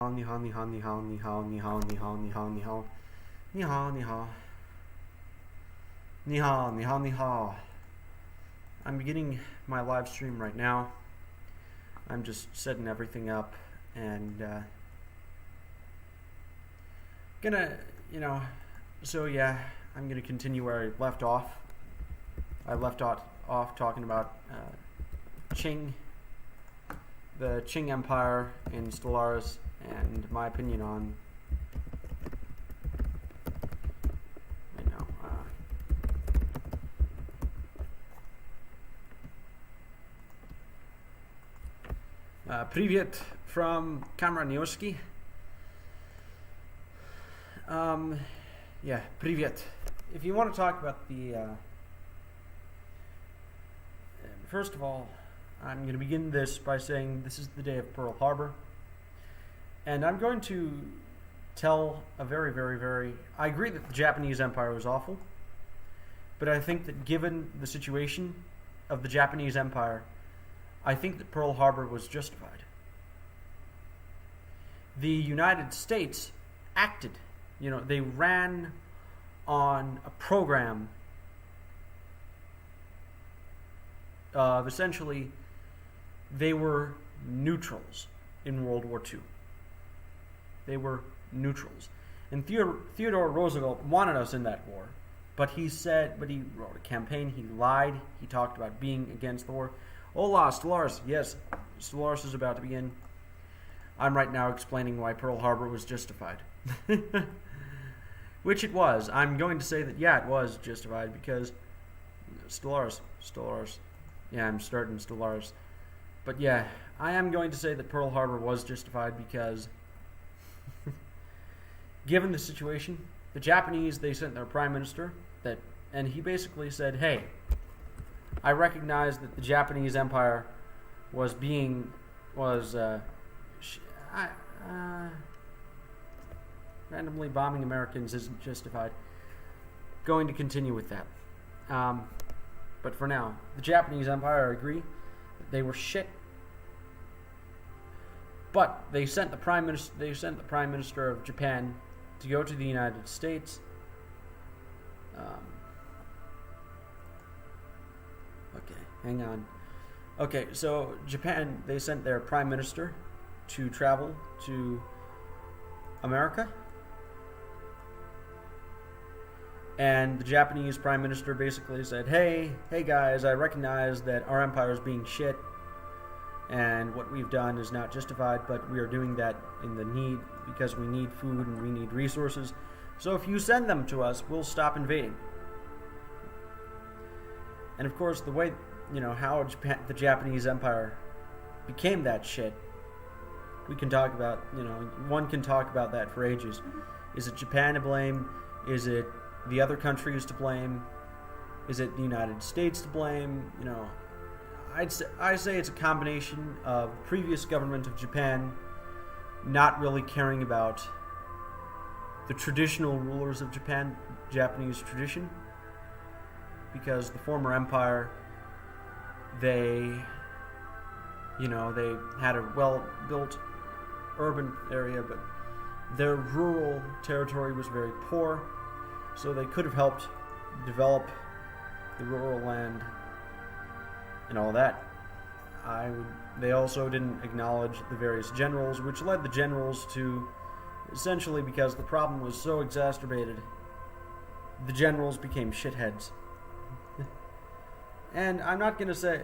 你好，你好，你好，你好，你好，你好，你好，你好，你好，你好，你好, ni hao, ni hao. I'm beginning my live stream right now. I'm just setting everything up and gonna, you know, so yeah, I'm gonna continue where I left off. I left off talking about Qing, the Qing Empire in Stellaris, and my opinion on, you know, Привет from Kamranioski. Yeah, привет. If you want to talk about the, first of all, I'm going to begin this by saying this is the day of Pearl Harbor. And I'm going to tell a very, I agree that the Japanese Empire was awful, but I think that given the situation of the Japanese Empire, I think that Pearl Harbor was justified. The United States acted, they ran on a program of essentially they were neutrals in World War II. They were neutrals. And Theodore Roosevelt wanted us in that war, but he wrote a campaign, he lied, he talked about being against the war. Hola, Stellaris. Yes, Stellaris is about to begin. I'm right now explaining why Pearl Harbor was justified. Which it was. I'm going to say that, yeah, it was justified because Stellaris. Yeah, I'm starting Stellaris. But yeah, I am going to say that Pearl Harbor was justified because given the situation, the Japanese, they sent their prime minister and he basically said, hey, I recognize that the Japanese Empire randomly bombing Americans isn't justified. Going to continue with that. But for now, the Japanese Empire, I agree that they were shit. But they sent the prime minister of Japan to go to the United States. Okay, hang on. Okay, so Japan, they sent their prime minister to travel to America. And the Japanese prime minister basically said, hey guys, I recognize that our empire is being shit and what we've done is not justified, but we are doing that in the need because we need food and we need resources. So if you send them to us, we'll stop invading. And of course, the way, how the Japanese Empire became that shit, we can talk about, one can talk about that for ages. Is it Japan to blame? Is it the other countries to blame? Is it the United States to blame? I say it's a combination of the previous government of Japan not really caring about the traditional rulers of Japan, Japanese tradition, because the former empire, they had a well-built urban area, but their rural territory was very poor, so they could have helped develop the rural land and all that. They also didn't acknowledge the various generals, which led the generals to, essentially because the problem was so exacerbated, the generals became shitheads. And I'm not going to say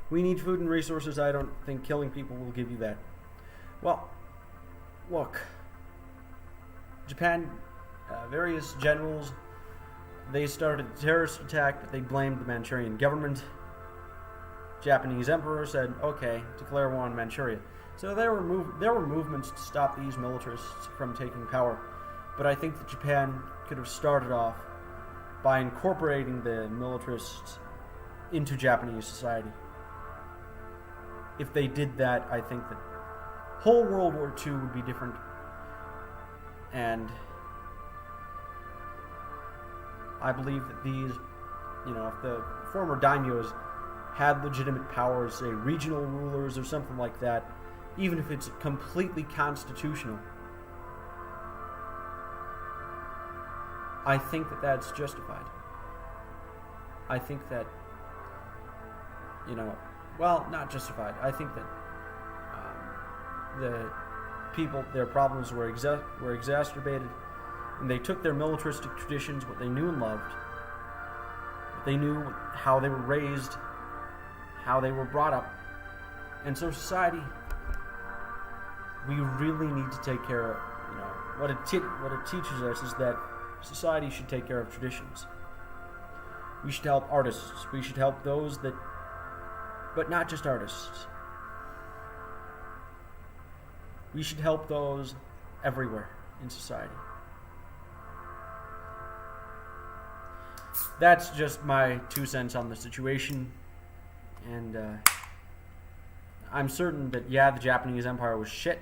we need food and resources. I don't think killing people will give you that. Well, look, Japan, various generals, they started a terrorist attack, but they blamed the Manchurian government. Japanese emperor said, okay, declare war on Manchuria. So there were movements to stop these militarists from taking power. But I think that Japan could have started off by incorporating the militarists into Japanese society. If they did that, I think that whole World War II would be different. And I believe that these, if the former daimyos had legitimate powers, say regional rulers or something like that, even if it's completely constitutional, I think that that's justified. I think that, well, not justified. I think that the people, their problems were exacerbated, and they took their militaristic traditions, what they knew and loved, what they knew, how they were raised, how they were brought up, and so society, we really need to take care of, what it teaches us is that society should take care of traditions. We should help artists. We should help those that, but not just artists. We should help those everywhere in society. That's just my 2 cents on the situation. And I'm certain that, the Japanese Empire was shit.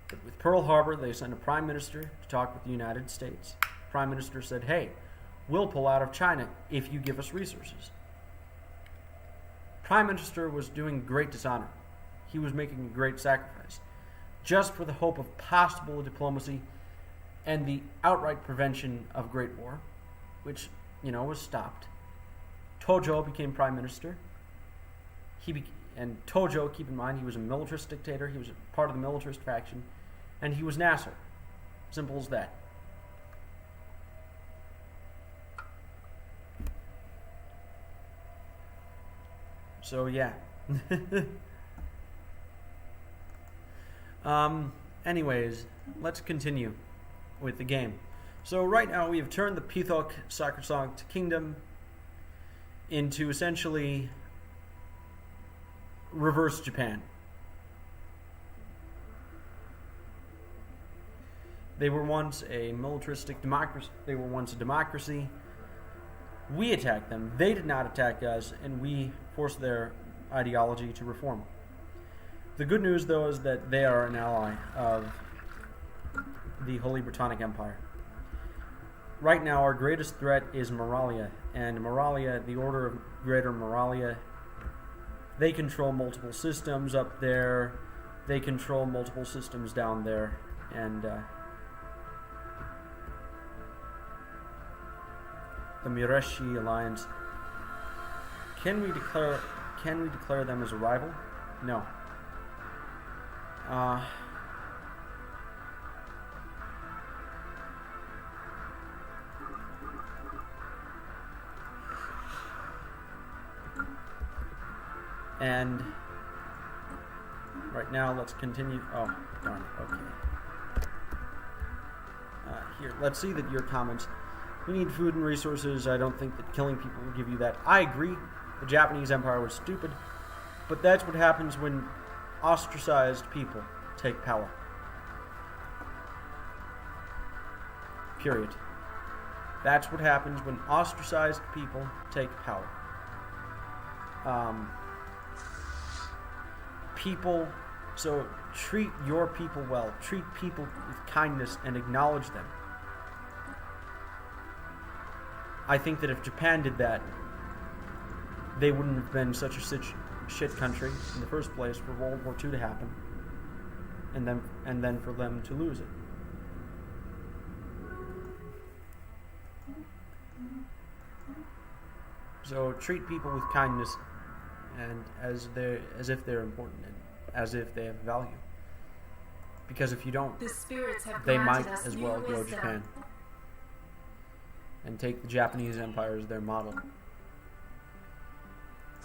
But with Pearl Harbor, they sent a prime minister to talk with the United States. The prime minister said, hey, we'll pull out of China if you give us resources. Prime minister was doing great dishonor. He was making a great sacrifice, just for the hope of possible diplomacy and the outright prevention of Great War, which, was stopped. Tojo became prime minister. And Tojo, keep in mind, he was a militarist dictator. He was a part of the militarist faction. And he was Nasser. Simple as that. So, yeah. Anyways, let's continue with the game. So right now we have turned the Pithok Sacrosanct Kingdom into essentially reverse Japan. They were once a militaristic democracy. They were once a democracy. We attacked them. They did not attack us, and we forced their ideology to reform. The good news, though, is that they are an ally of the Holy Britonnic Empire. Right now, our greatest threat is Moralia, and Moralia, the Order of Greater Moralia, they control multiple systems up there. They control multiple systems down there, and the Mureshi Alliance. Can we declare them as a rival? No. And right now, let's continue. Oh, darn it. Okay. Here, let's see that your comments. We need food and resources. I don't think that killing people will give you that. I agree. The Japanese Empire was stupid. But that's what happens when ostracized people take power. Period. That's what happens when ostracized people take power. So treat your people well. Treat people with kindness and acknowledge them. I think that if Japan did that, they wouldn't have been such a shit country in the first place for World War II to happen, and then for them to lose it. So treat people with kindness and as if they're important and as if they have value. Because if you don't, they might as well go Japan and take the Japanese Empire as their model.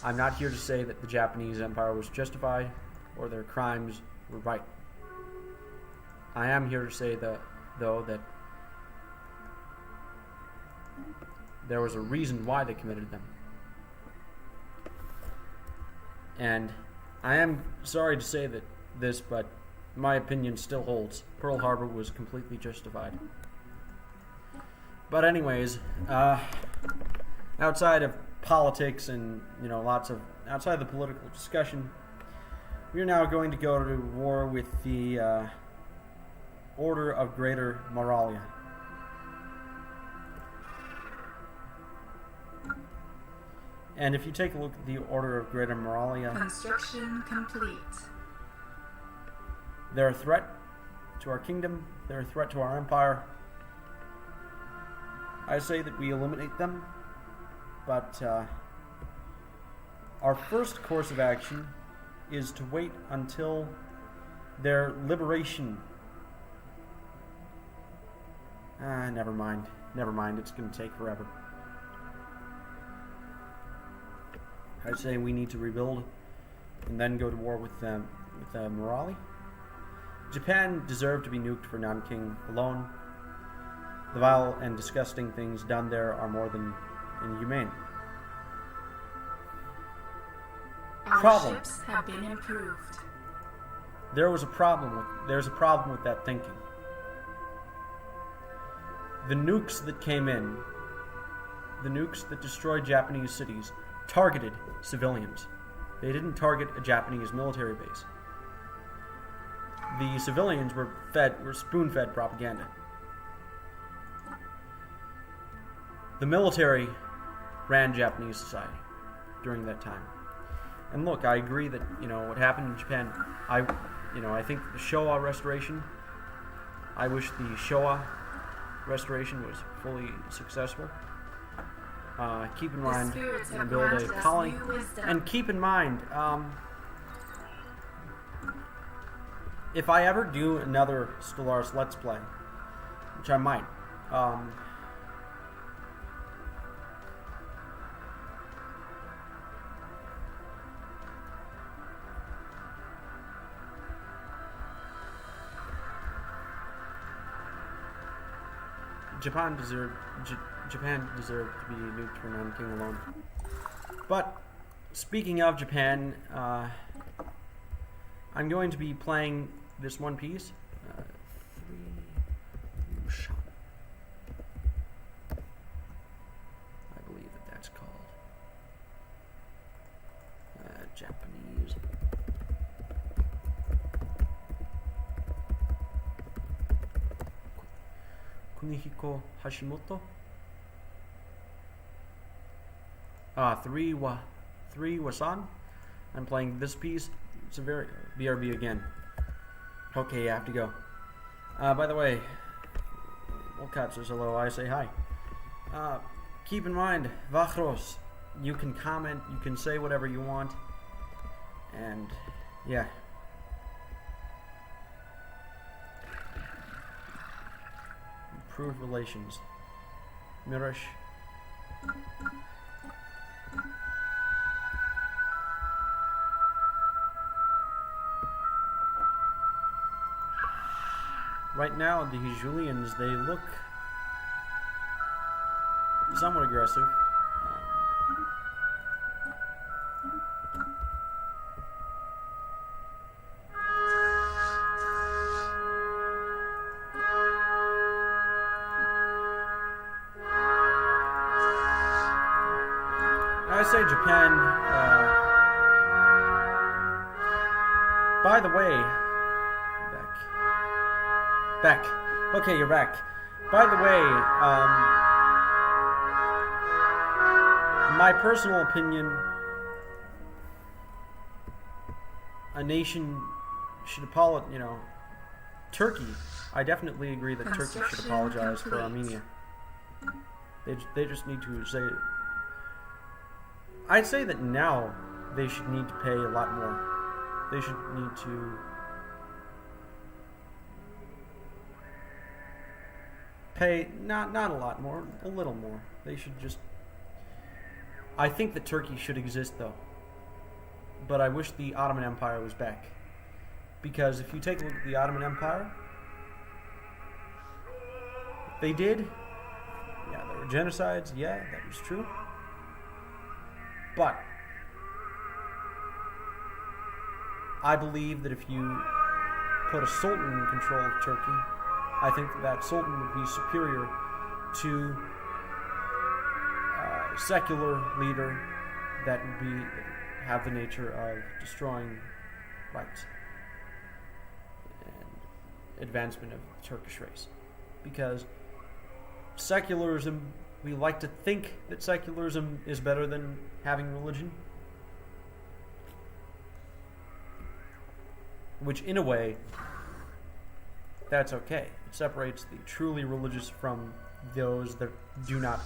I'm not here to say that the Japanese Empire was justified or their crimes were right. I am here to say though that there was a reason why they committed them. And I am sorry to say this, but my opinion still holds. Pearl Harbor was completely justified. But anyways, outside of politics and outside the political discussion, we are now going to go to war with the Order of Greater Moralia. And if you take a look at the Order of Greater Moralia, construction complete. They're a threat to our kingdom. They're a threat to our empire. I say that we eliminate them, but our first course of action is to wait until their liberation. Never mind. Never mind. It's going to take forever. I say we need to rebuild and then go to war with Morali. Japan deserved to be nuked for Nanking alone. The vile and disgusting things done there are more than inhumane. Our ships have been improved. There's a problem with that thinking. The nukes that came in, the nukes that destroyed Japanese cities, targeted civilians. They didn't target a Japanese military base. The civilians were spoon-fed propaganda. The military ran Japanese society during that time. And look, I agree that, what happened in Japan, I think the Showa restoration, I wish the Showa restoration was fully successful. Keep in mind, build a colony. And keep in mind, if I ever do another Stellaris Let's Play, which I might, Japan deserved to be nuked for Nanking alone. But speaking of Japan, I'm going to be playing this one piece. I believe that's called Japanese. Kunihiko Hashimoto. Three Wasan. I'm playing this piece. It's a very BRB again. Okay, I have to go. By the way, Wolcott says hello. I say hi. Keep in mind, Vachros. You can comment. You can say whatever you want. And yeah. Improved relations. Mirish. Right now, the Julians, they look somewhat aggressive. I say Japan, by the way, back. Okay, you're back. By the way, my personal opinion, a nation should apologize, Turkey, I definitely agree that Turkey should apologize for Armenia. They just need to say it. I'd say that now they should need to pay a lot more. They should need to pay not a lot more, a little more. They should just. I think that Turkey should exist though, but I wish the Ottoman Empire was back, because if you take a look at the Ottoman Empire, they did. Yeah, there were genocides. Yeah, that was true. But I believe that if you put a sultan in control of Turkey, I think that sultan would be superior to a secular leader that would have the nature of destroying rights and advancement of the Turkish race. Because secularism, we like to think that secularism is better than having religion, which in a way that's okay. It separates the truly religious from those that do not,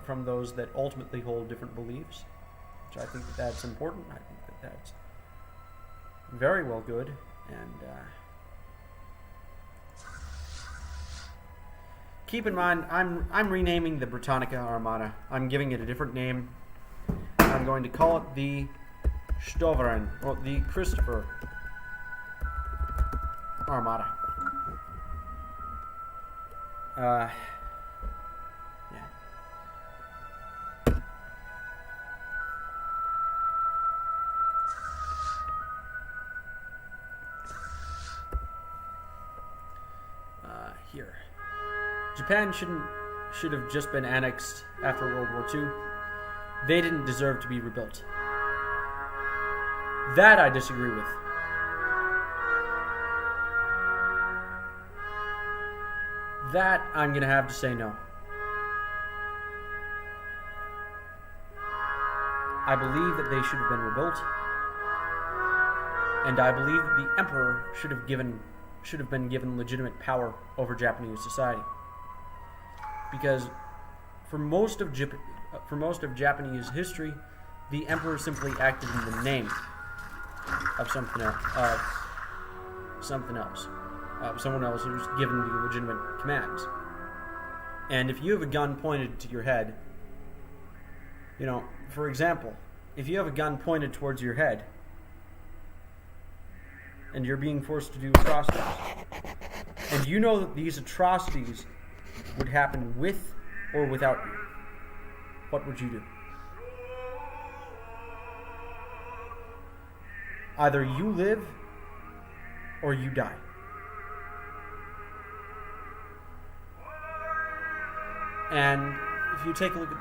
from those that ultimately hold different beliefs, which I think that that's important. I think that that's very well good, and keep in mind, I'm renaming the Britannica Armada. I'm giving it a different name. I'm going to call it the Stoveren, or the Christopher Armada. Yeah. Here. Japan should have just been annexed after World War II. They didn't deserve to be rebuilt. That I disagree with. That I'm going to have to say no. I believe that they should have been rebuilt. And I believe that the emperor should have been given legitimate power over Japanese society. Because for most of Japanese history, the emperor simply acted in the name of something else, someone else who's given the legitimate commands. And if you have a gun pointed to your head, for example, if you have a gun pointed towards your head and you're being forced to do atrocities, and you know that these atrocities would happen with or without you, what would you do? Either you live or you die. And if you take a look at,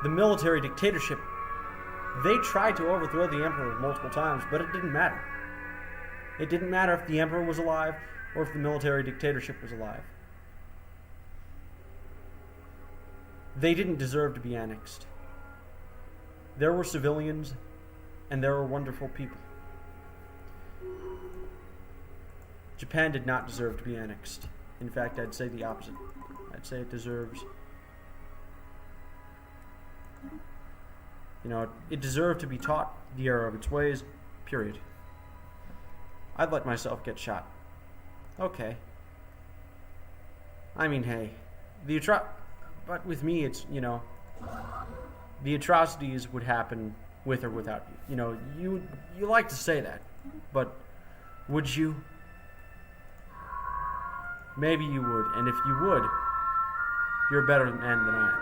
the military dictatorship, they tried to overthrow the emperor multiple times, but it didn't matter. It didn't matter if the emperor was alive or if the military dictatorship was alive. They didn't deserve to be annexed. There were civilians, and there were wonderful people. Japan did not deserve to be annexed. In fact, I'd say the opposite. I'd say it deserves... it deserved to be taught the error of its ways, period. I'd let myself get shot. Okay. I mean, hey, but with me, it's, the atrocities would happen with or without you. You like to say that, but would you? Maybe you would, and if you would, you're a better man than I am.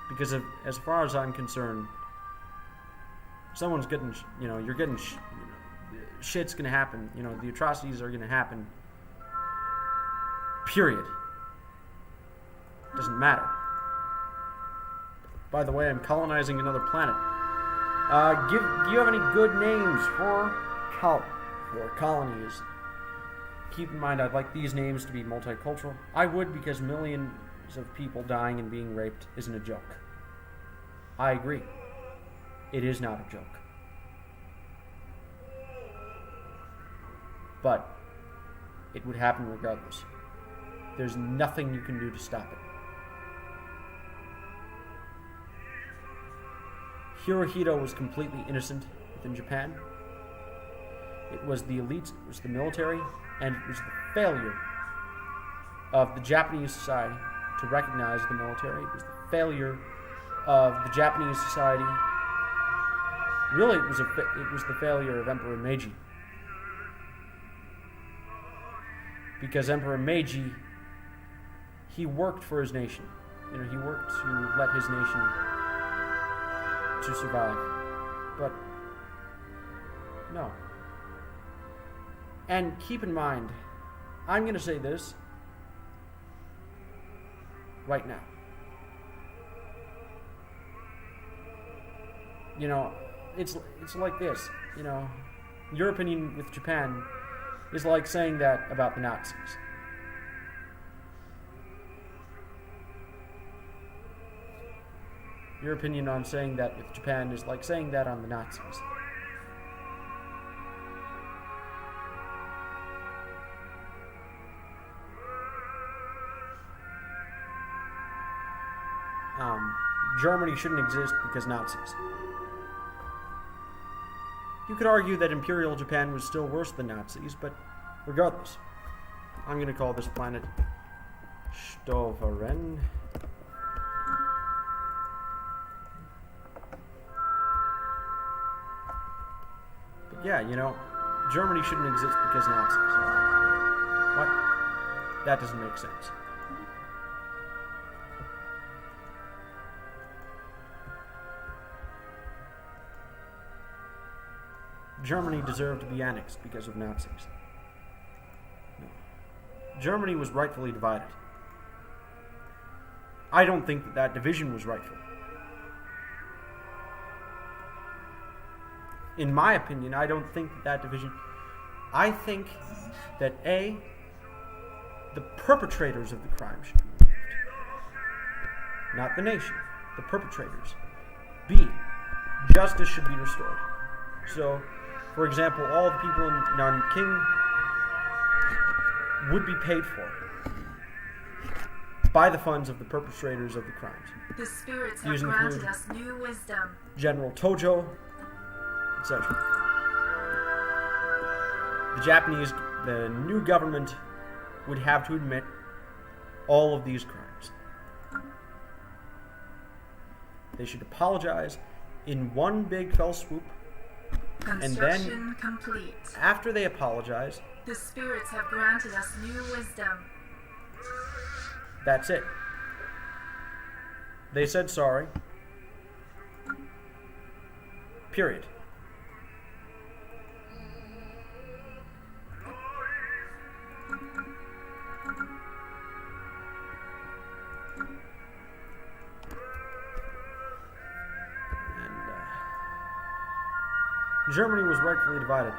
Because as far as I'm concerned, someone's getting, you're getting, shit's gonna happen. The atrocities are gonna happen. Period. Doesn't matter. By the way, I'm colonizing another planet. Do you have any good names for colonies? Keep in mind, I'd like these names to be multicultural. I would, because millions of people dying and being raped isn't a joke. I agree. It is not a joke. But it would happen regardless. There's nothing you can do to stop it. Hirohito was completely innocent within Japan. It was the elites, it was the military, and it was the failure of the Japanese society to recognize the military. It was the failure of the Japanese society. Really, it was the failure of Emperor Meiji. Because Emperor Meiji, he worked for his nation. He worked to let his nation to survive. But no. And keep in mind, I'm going to say this right now. It's like this. Your opinion with Japan is like saying that about the Nazis. Your opinion on saying that with Japan is like saying that on the Nazis. Germany shouldn't exist because Nazis. You could argue that Imperial Japan was still worse than Nazis, but regardless, I'm going to call this planet Stoveren. But yeah, Germany shouldn't exist because Nazis. What? That doesn't make sense. Germany deserved to be annexed because of Nazis. No. Germany was rightfully divided. I don't think that division was rightful. In my opinion, I don't think that division... I think that A, the perpetrators of the crime should be removed. Not the nation. The perpetrators. B, justice should be restored. So, for example, all the people in Nanking would be paid for by the funds of the perpetrators of the crimes. The spirits have granted us new wisdom. General Tojo, etc. The new government would have to admit all of these crimes. They should apologize in one big fell swoop. And then, complete. After they apologize, the spirits have granted us new wisdom. That's it. They said sorry. Period. Germany was rightfully divided.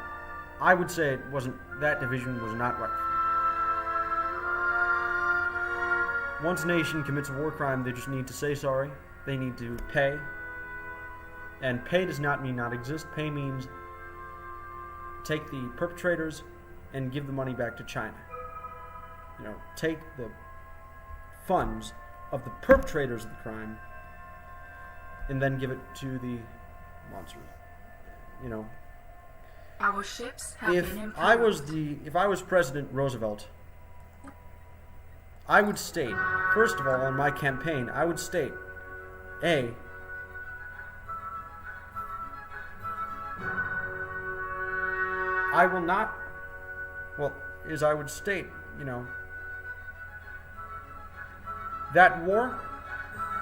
I would say that division was not rightful. Once a nation commits a war crime, they just need to say sorry. They need to pay. And pay does not mean not exist. Pay means take the perpetrators and give the money back to China. Take the funds of the perpetrators of the crime and then give it to the monsters. Our ships have been improved. If I was President Roosevelt, I would state, first of all, on my campaign, I would state, A, I will not, I would state, that war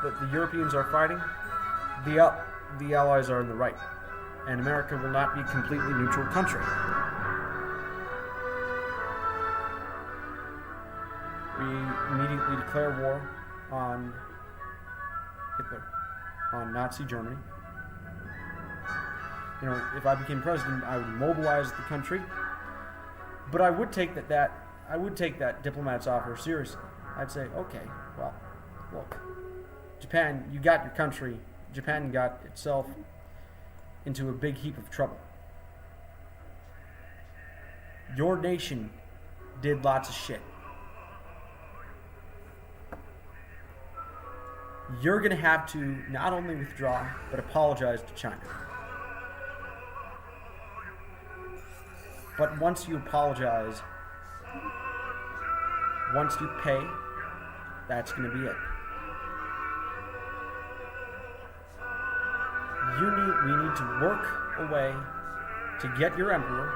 that the Europeans are fighting, the Allies are in the right. And America will not be a completely neutral country. We immediately declare war on Hitler, on Nazi Germany. If I became president, I would mobilize the country, but I would take that diplomat's offer seriously. I'd say, okay, well, look, Japan, you got your country. Japan got itself into a big heap of trouble. Your nation did lots of shit. You're going to have to not only withdraw, but apologize to China. But once you apologize, once you pay, that's going to be it. We need to work a way to get your emperor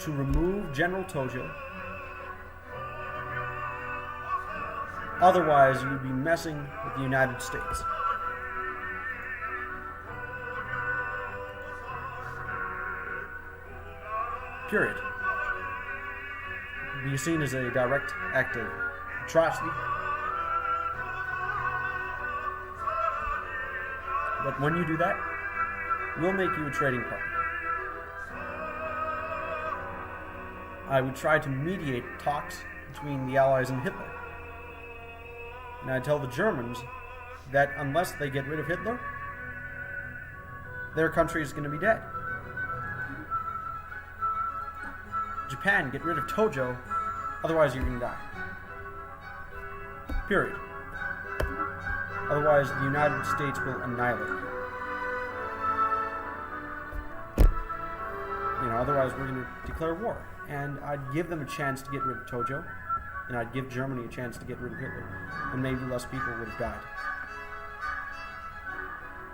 to remove General Tojo. Otherwise, you'd be messing with the United States. Period. Be seen as a direct act of atrocity. But when you do that, we'll make you a trading partner. I would try to mediate talks between the Allies and Hitler. And I tell the Germans that unless they get rid of Hitler, their country is going to be dead. Japan, get rid of Tojo, otherwise you're going to die. Period. Otherwise, the United States will annihilate you. Otherwise we're going to declare war. And I'd give them a chance to get rid of Tojo, and I'd give Germany a chance to get rid of Hitler, and maybe less people would have died.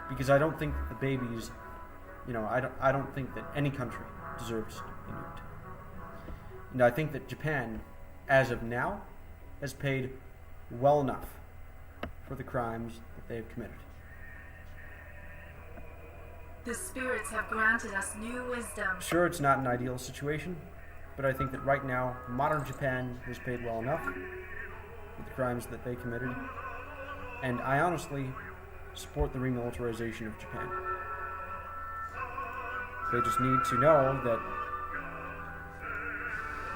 Because I don't think that the babies, I don't think that any country deserves to be nuked. And I think that Japan, as of now, has paid well enough for the crimes that they have committed. The spirits have granted us new wisdom. Sure, it's not an ideal situation, but I think that right now, modern Japan has paid well enough for the crimes that they committed, and I honestly support the remilitarization of Japan. They just need to know that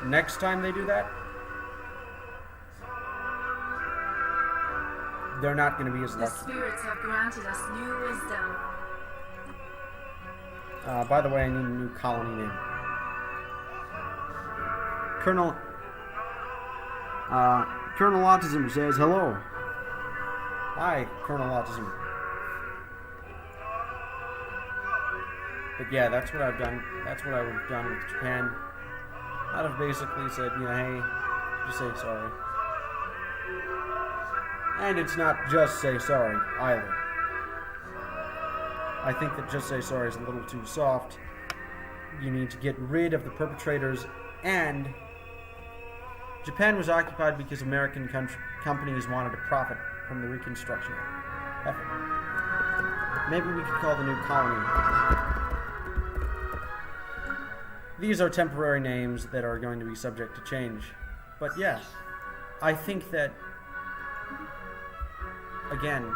next time they do that, they're not going to be as lucky. The spirits have granted us new wisdom. By the way, I need a new colony name. Colonel Autism says hello. Hi, Colonel Autism. But yeah, that's what I've done. That's what I would have done with Japan. I'd have basically said, hey, just say sorry. And it's not just say sorry either. I think that just say sorry is a little too soft. You need to get rid of the perpetrators, and Japan was occupied because American companies wanted to profit from the Reconstruction effort. Maybe we could call the new colony. These are temporary names that are going to be subject to change. But yes, I think that, again,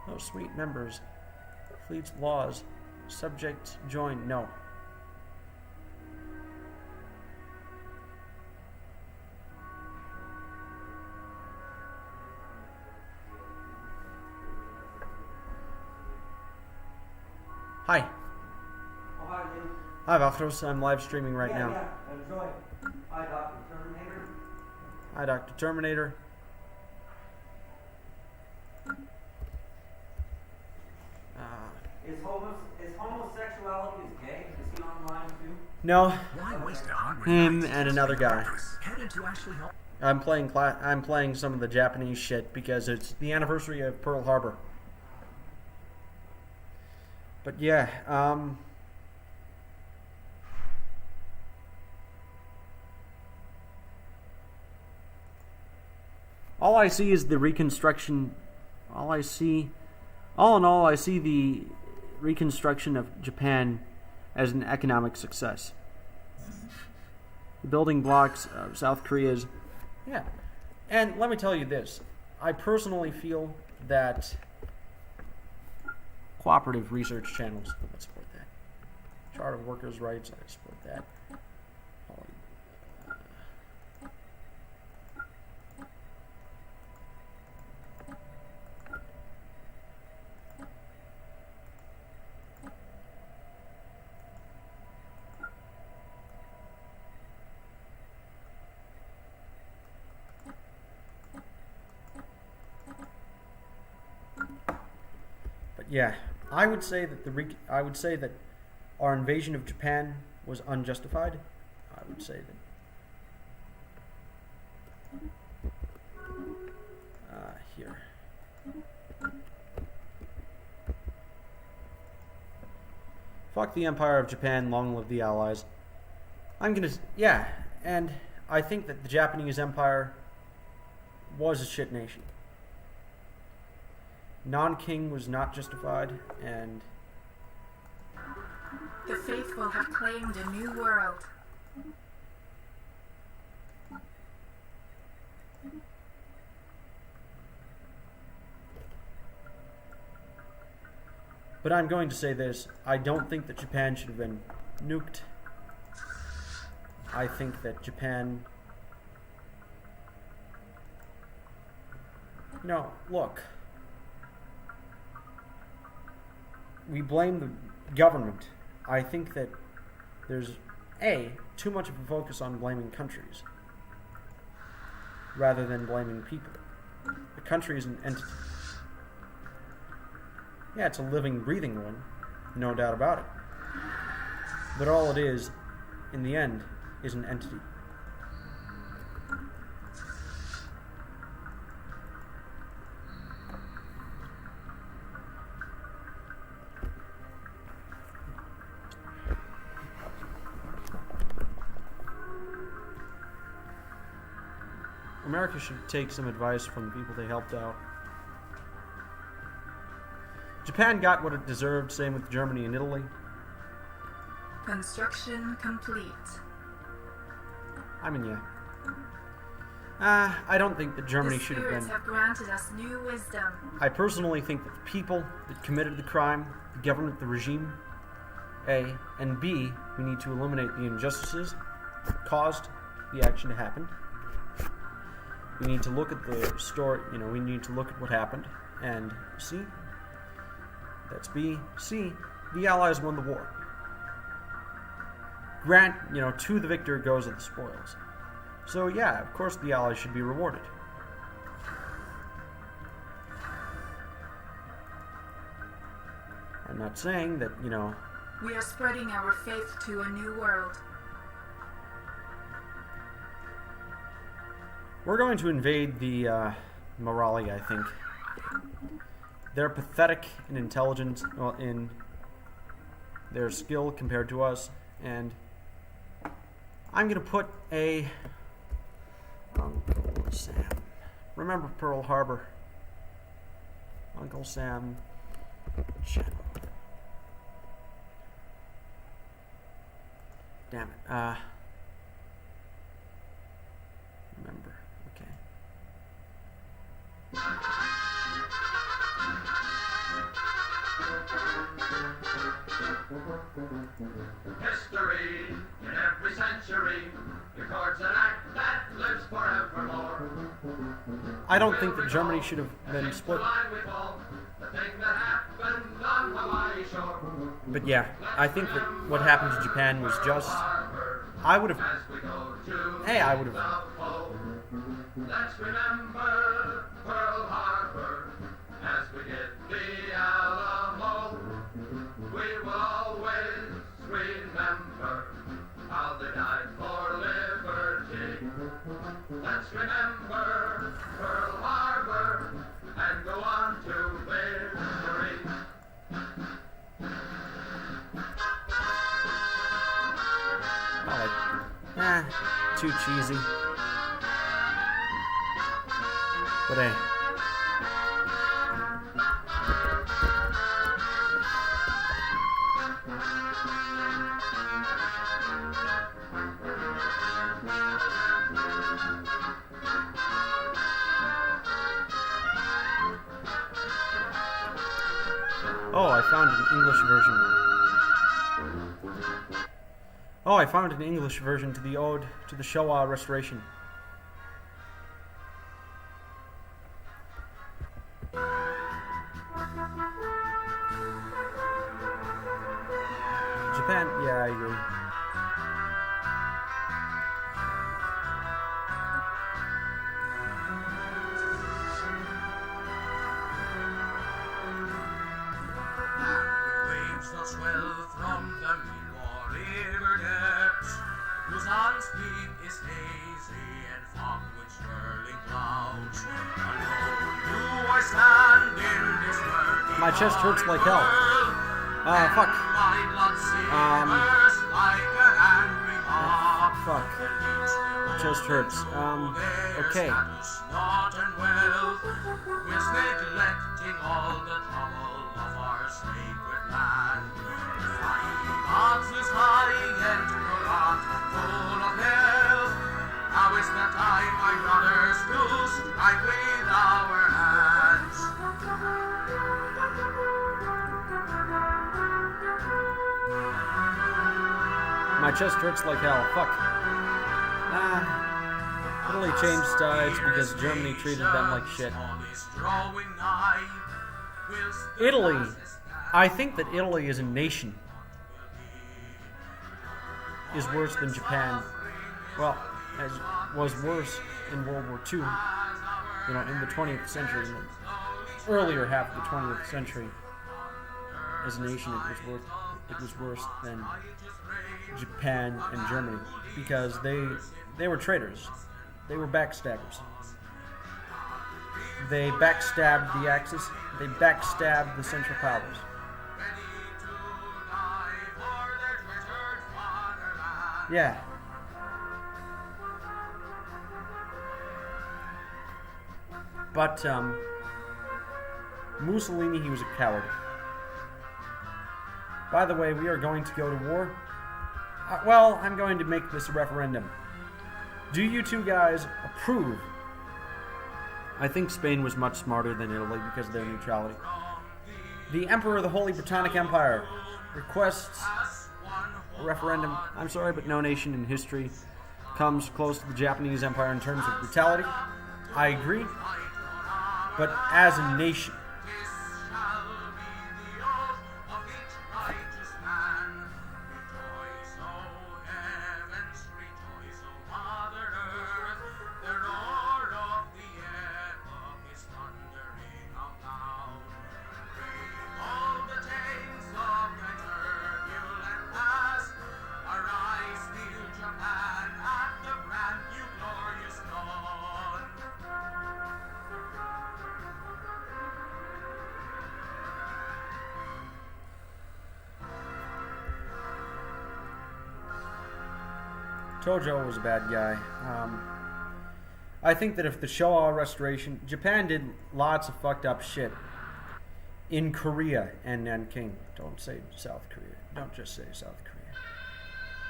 oh, sweet members. Fleet's laws. Subject join. No. Hi. Oh, hi, Lou. Hi, Vafros. I'm live streaming right now. Yeah, enjoy. Hi, Dr. Terminator. Hi, Dr. Terminator. Is homosexuality gay? Is he online too? No. Why waste a hungry Him night? and another guy. Headed to Ashley Hall. I'm playing some of the Japanese shit because it's the anniversary of Pearl Harbour. But yeah, all I see is the reconstruction. All in all, I see the reconstruction of Japan as an economic success. The building blocks of South Korea's. Yeah. And let me tell you this. I personally feel that cooperative research channels, I support that. Chart of Workers' Rights, I support that. Yeah, I would say that our invasion of Japan was unjustified. I would say that here. Fuck the Empire of Japan, long live the Allies. And I think that the Japanese Empire was a shit nation. Non-king was not justified, and The faithful have claimed a new world. but I'm going to say this, I don't think that Japan should have been nuked. I think that Japan, look, we blame the government. I think that there's too much of a focus on blaming countries. rather than blaming people. A country is an entity. Yeah, it's a living, breathing one, no doubt about it. But all it is, in the end, is an entity. America should take some advice from the people they helped out. Japan got what it deserved, same with Germany and Italy. Construction complete. I mean, yeah. I don't think that Germany should have been... The spirits have granted us new wisdom. I personally think that the people that committed the crime, the government, the regime, A, and B, we need to eliminate the injustices that caused the action to happen. We need to look at the story, we need to look at what happened, and C, that's B, C, the Allies won the war. Grant, to the victor goes the spoils. So yeah, of course the Allies should be rewarded. I'm not saying that, We are spreading our faith to a new world. We're going to invade the Morali, I think. They're pathetic in intelligence, in their skill compared to us, and I'm going to put a Uncle Sam. Remember Pearl Harbor? Uncle Sam channel. Damn it. Remember. Okay. History in every century records an act that lives forevermore. I don't think that Germany should have been split. But yeah, I think that what happened to Japan was just. I would have. Let's remember Pearl Harbor as we hit the Alamo. We will always remember how they died for liberty. Let's remember Pearl Harbor and go on to victory. Too cheesy. But hey. Oh, I found an English version. Oh, I found an English version to the Ode to the Showa Restoration. Japan, yeah, I agree. Waves the swell from the Miwa River depths, whose landscape is hazy and fogged with swirling clouds. Alone do I stand in this murky My chest hurts like hell. Fuck. Fuck. Chest hurts. Okay. Neglecting all the trouble of our sacred land. Gods is high and Quran full of hell. Now is the time, my brothers, to strike with our hands. My chest hurts like hell. Fuck. Italy changed sides because Germany treated them like shit. Italy. I think that Italy as a nation is worse than Japan. Well, was worse in World War II, you know, in the 20th century, in the earlier half of the 20th century, as a nation, it was worse than Japan and Germany, because they were traitors. They were backstabbers. They backstabbed the Axis. They backstabbed the Central Powers. Yeah. But, Mussolini, he was a coward. By the way, we are going to go to war. Well, I'm going to make this a referendum. Do you two guys approve? I think Spain was much smarter than Italy because of their neutrality. The Emperor of the Holy Britonnic Empire requests a referendum. I'm sorry, but no nation in history comes close to the Japanese Empire in terms of brutality. I agree. But as a nation, Tojo was a bad guy. I think that if the Showa Restoration... Japan did lots of fucked up shit in Korea and Nanking. Don't say South Korea. Don't just say South Korea.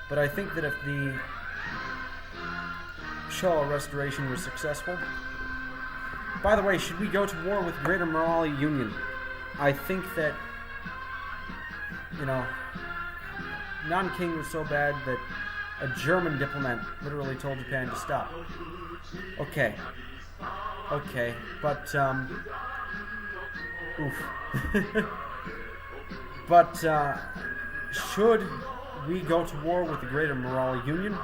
But I think that if the Showa Restoration was successful... By the way, should we go to war with Greater Mali Union? I think that, you know, Nanking was so bad that a German diplomat literally told Japan to stop. Okay, but, oof. But, should we go to war with the Greater Mali Union?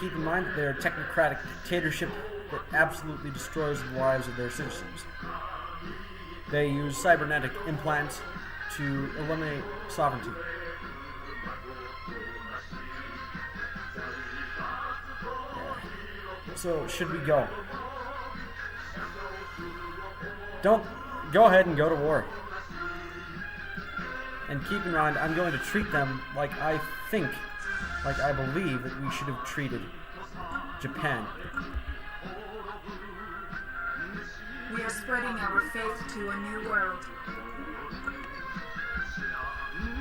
Keep in mind that they are a technocratic dictatorship that absolutely destroys the lives of their citizens. They use cybernetic implants to eliminate sovereignty. So, should we go? Don't go ahead and go to war. And keep in mind, I'm going to treat them like I believe that we should have treated Japan. We are spreading our faith to a new world.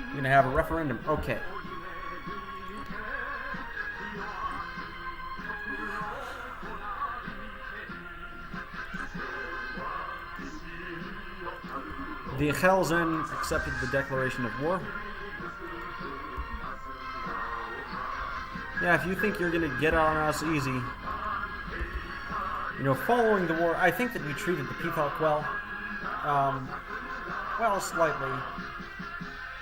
You're gonna have a referendum. Okay. The Helzen accepted the declaration of war. Yeah, if you think you're gonna get on us easy, you know, following the war, I think that we treated the Peacock well. Well, slightly.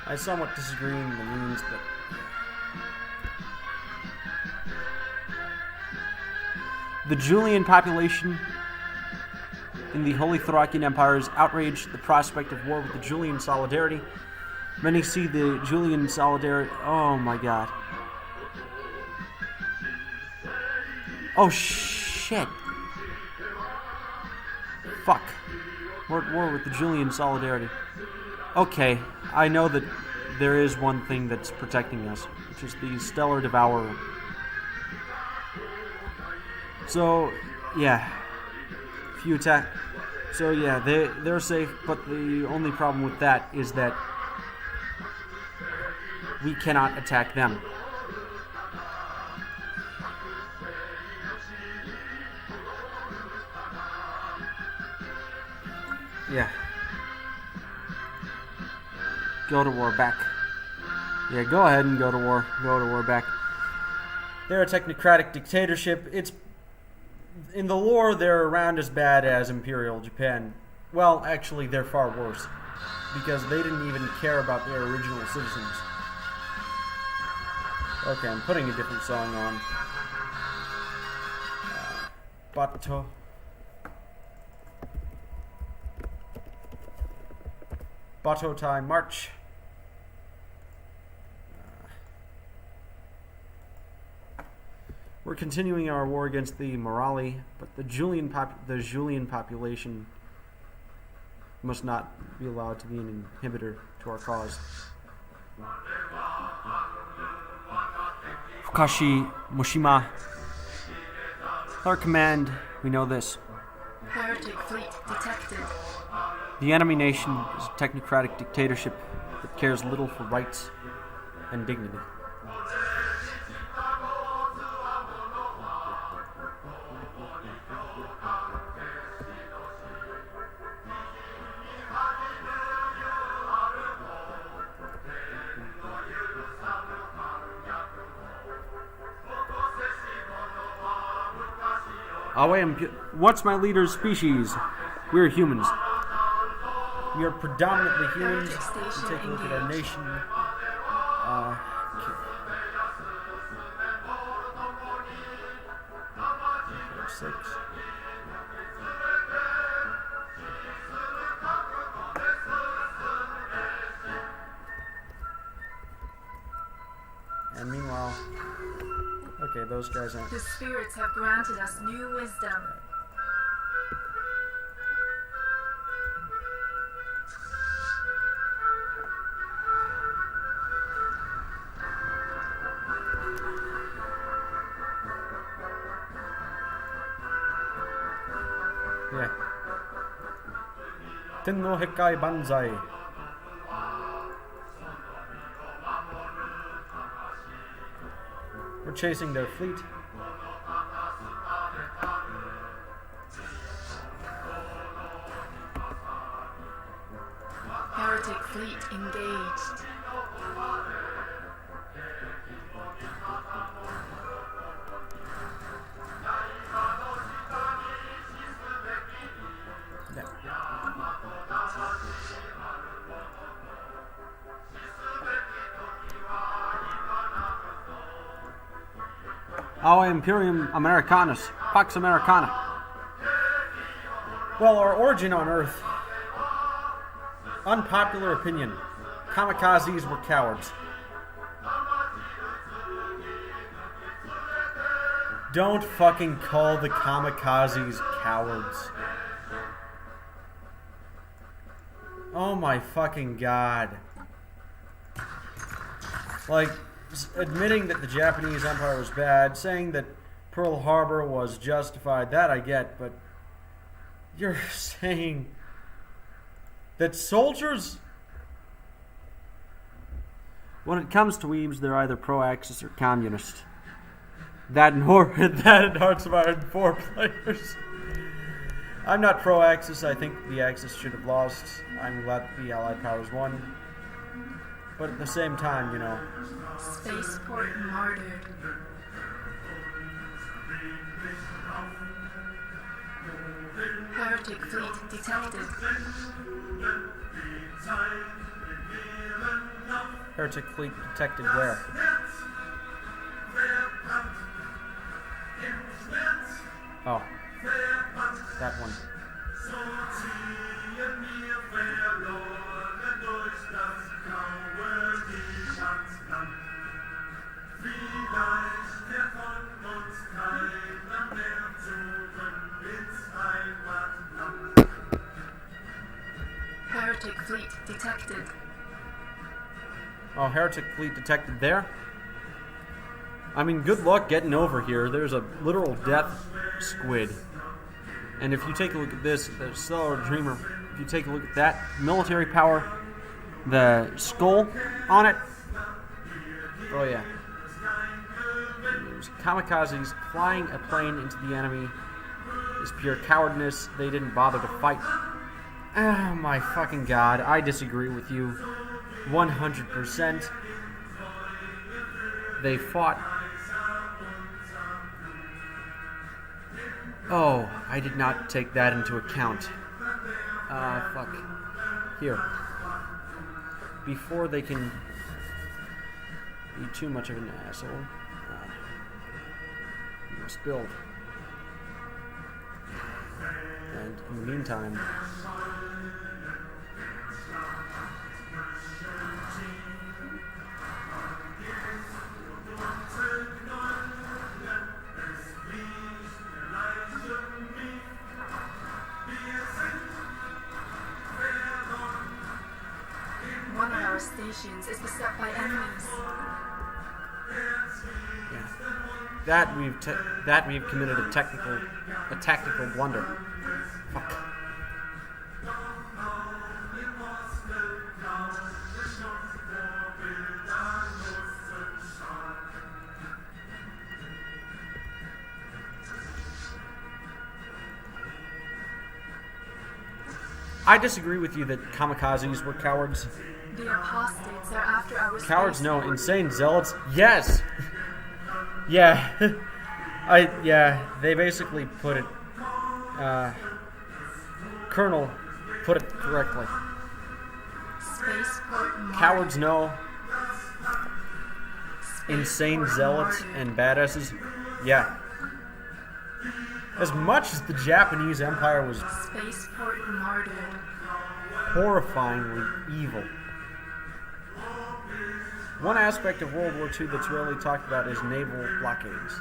I somewhat disagree in the means, but... The Julian population in the Holy Thracian Empire is outraged at the prospect of war with the Julian solidarity. Many see the Julian solidarity... Oh my god. Oh shit. Fuck. We're at war with the Julian solidarity. Okay, I know that there is one thing that's protecting us, which is the Stellar Devourer. So, yeah. If you attack... So, yeah, they're safe, but the only problem with that is that we cannot attack them. Yeah. Go to war back. Yeah, go ahead and go to war. Go to war back. They're a technocratic dictatorship. It's... In the lore, they're around as bad as Imperial Japan. Well, actually, they're far worse. Because they didn't even care about their original citizens. Okay, I'm putting a different song on. Bato. Bato time, march. We're continuing our war against the Morali, but the Julian population must not be allowed to be an inhibitor to our cause. Fukashi Moshima. Our command, we know this. Heretic fleet detected. The enemy nation is a technocratic dictatorship that cares little for rights and dignity. What's my leader's species? We're humans. We are predominantly humans. We take a look at our nation. Six. And meanwhile, okay, those guys aren't. The spirits have granted us new wisdom. Yeah. Tenno Hekai Banzai. We're chasing their fleet. Heretic fleet engaged. Our Imperium Americanus, Pax Americana. Well, our origin on Earth. Unpopular opinion. Kamikazes were cowards. Don't fucking call the kamikazes cowards. Oh my fucking god. Like, admitting that the Japanese Empire was bad, saying that Pearl Harbor was justified, that I get, but you're saying that soldiers... When it comes to weebs, they're either pro-Axis or communist. That and Hearts of Iron 4 players. I'm not pro-Axis. I think the Axis should have lost. I'm glad that the Allied powers won. But at the same time, you know... Spaceport martyred. Heretic fleet detected. Heretic fleet detected where? Oh. That one. Heretic fleet detected. Oh, heretic fleet detected there? I mean, good luck getting over here. There's a literal death squid. And if you take a look at this, the Stellar Dreamer, if you take a look at that military power, the skull on it, oh yeah. Kamikazes flying a plane into the enemy is pure cowardness. They didn't bother to fight. Oh my fucking god, I disagree with you 100%. They fought. Oh, I did not take that into account. Fuck. Here. Before they can be too much of an asshole, we must build. in the meantime. One of our stations is beset by enemies. That we've committed a tactical blunder. Fuck. I disagree with you that kamikazes were cowards. The apostates are after our Cowards, space no. port. Insane zealots, yes. Yeah, they basically put it. Colonel put it correctly. Spaceport Martin. Cowards, no. Spaceport Insane zealots Martin. and badasses, yeah. As much as the Japanese Empire was Spaceport martyred. horrifyingly evil, one aspect of World War II that's rarely talked about is naval blockades.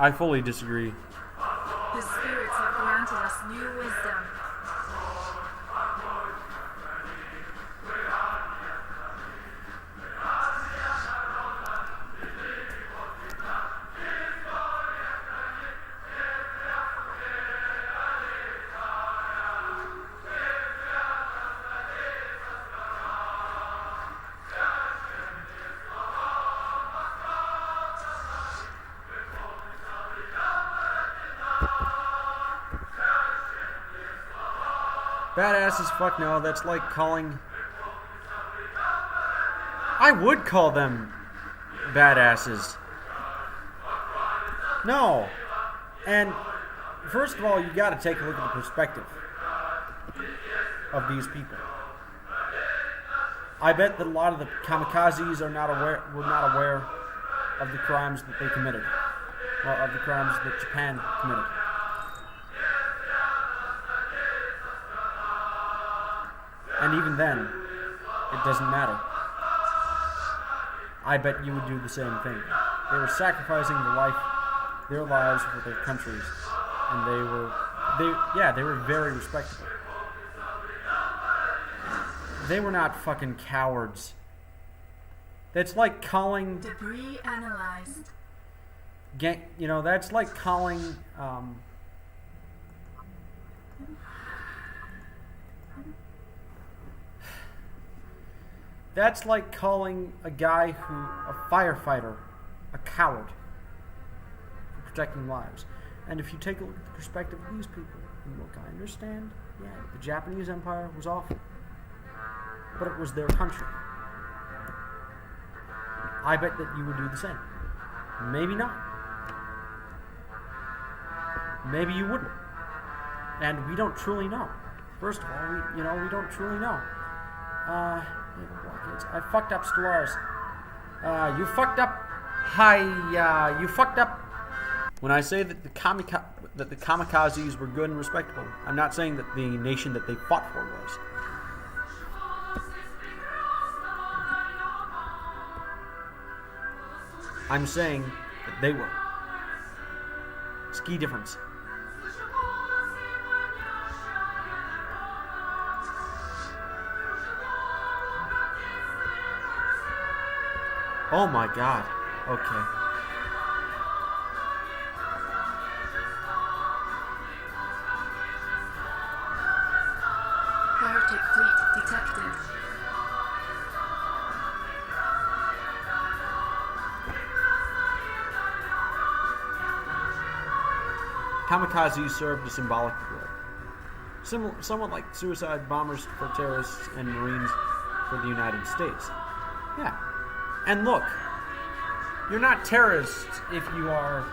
I fully disagree. The spirits have granted us new wisdom. Badasses, fuck no. That's like calling. I would call them badasses. No. And first of all, you got to take a look at the perspective of these people. I bet that a lot of the kamikazes were not aware of the crimes that they committed, or of the crimes that Japan committed. And even then, it doesn't matter. I bet you would do the same thing. They were sacrificing their lives for their countries, and they were very respectable. They were not fucking cowards. That's like calling, Debris analyzed. that's like calling, that's like calling a firefighter, a coward for protecting lives. And if you take a look at the perspective of these people, and look, I understand, yeah, the Japanese Empire was awful, but it was their country. I bet that you would do the same. Maybe not. Maybe you wouldn't. And we don't truly know. First of all, we don't truly know. Blockades. I fucked up, Stellaris. You fucked up. Hi, you fucked up. When I say that the kamikazes were good and respectable, I'm not saying that the nation that they fought for was. I'm saying that they were. It's a key difference. Oh my god. Okay. Heretic fleet detected. Kamikazes served a symbolic role, somewhat like suicide bombers for terrorists and Marines for the United States. Yeah. And look, you're not terrorists if you are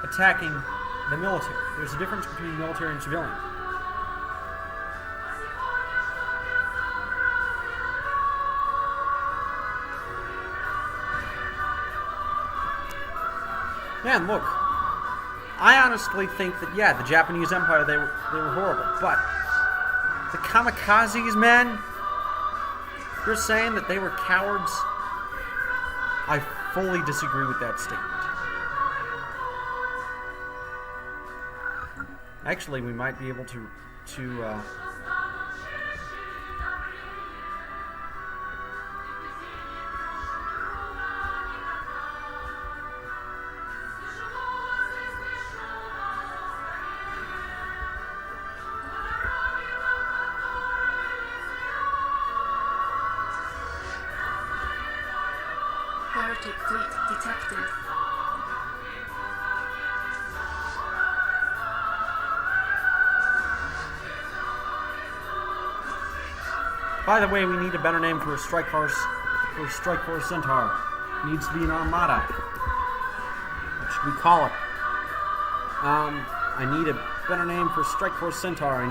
attacking the military. There's a difference between military and civilian. Yeah, and look, I honestly think that, yeah, the Japanese Empire, they were horrible, but the kamikazes, man, you're saying that they were cowards? I fully disagree with that statement. Actually, we might be able to Heretic fleet detected. By the way, we need a better name for a strike force. For a strike force centaur, it needs to be an armada. What should we call it? I need a better name for strike force centaur.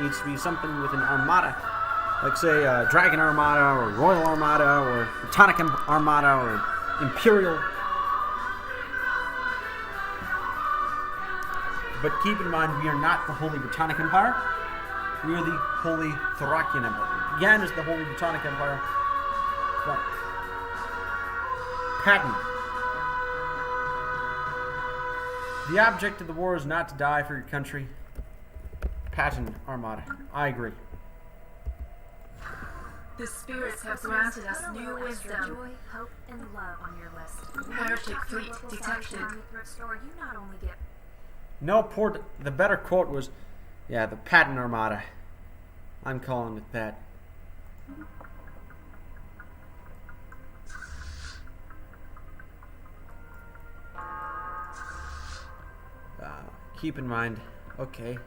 Needs to be something with an armada, like say Dragon Armada or Royal Armada or Britonnic Armada or Imperial. But keep in mind, we are not the Holy Britonnic Empire. We are the Holy Thracian Empire. It began as the Holy Britonnic Empire, but patent. The object of the war is not to die for your country. Patent Armada. I agree. The spirits have granted us new wisdom. Joy, hope, and love on your list. Heretic fleet detected. You not only get No, the better quote was, yeah, the Patent Armada. I'm calling it that. Keep in mind, okay.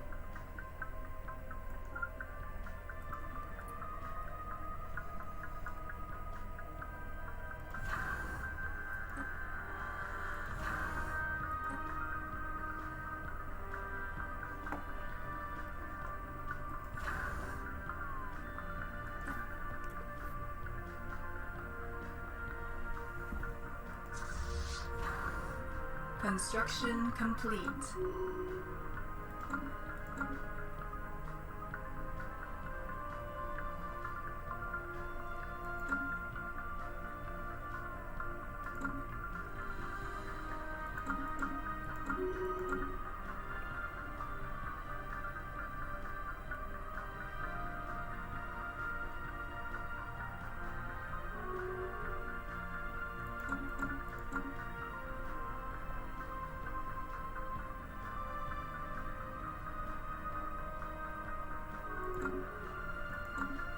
Construction complete.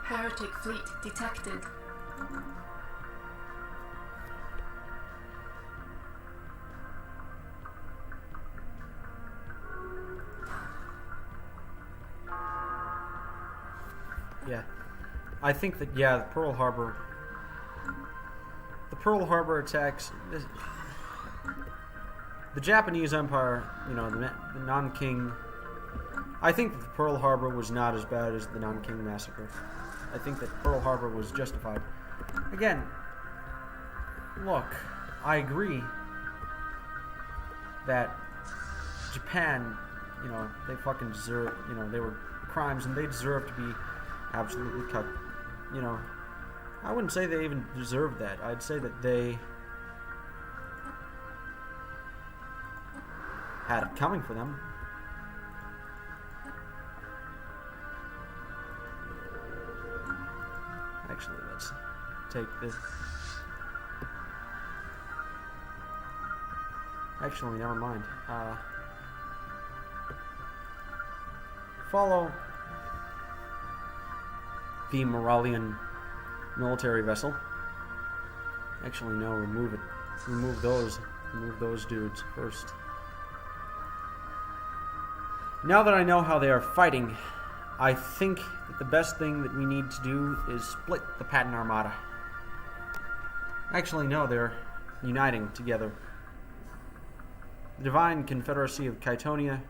Heretic fleet detected. Yeah. I think that, yeah, the Pearl Harbour attacks, the Japanese Empire, you know, the Nanking, I think that the Pearl Harbor was not as bad as the Nanking Massacre. I think that Pearl Harbor was justified. Again, look, I agree that Japan, you know, they fucking deserve, you know, they were crimes and they deserve to be absolutely cut. You know, I wouldn't say they even deserved that. I'd say that they had it coming for them. Actually, let's take this. Actually, never mind. Follow the Moralian military vessel. Actually, no, remove it. Remove those dudes first. Now that I know how they are fighting, I think that the best thing that we need to do is split the Patton Armada. Actually, no, they're uniting together. The Divine Confederacy of Kytonia.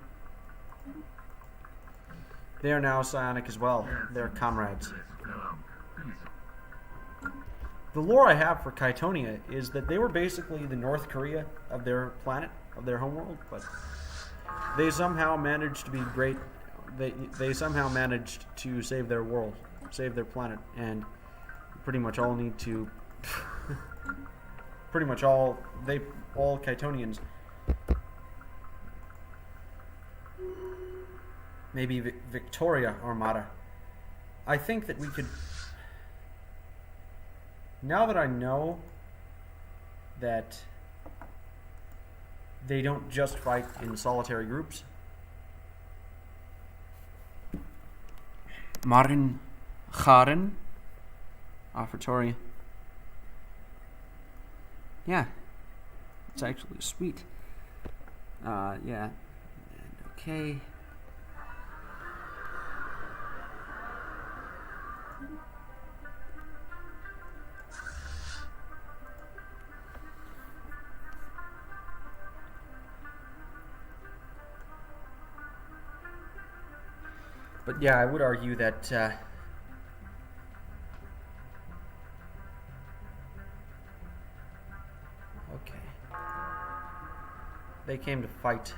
They are now psionic as well. They're comrades. The lore I have for Kytonia is that they were basically the North Korea of their planet, of their homeworld, but they somehow managed to be great. They somehow managed to save their world, save their planet, and pretty much all need to. Pretty much all Kytonians. Maybe Victoria Armada. I think that we could. Now that I know that they don't just fight in solitary groups. Marin Garen Offertoria. Yeah. It's actually sweet. Yeah. Okay. But yeah, I would argue that okay. They came to fight.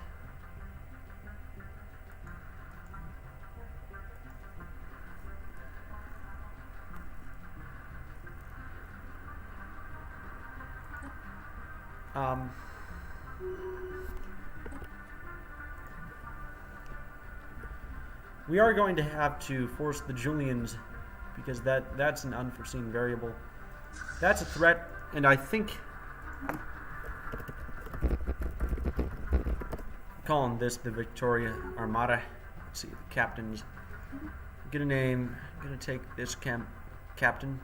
We are going to have to force the Julians because that's an unforeseen variable. That's a threat, and I think calling this the Victoria Armada. Let's see the captains. Get a name. I'm gonna take this captain,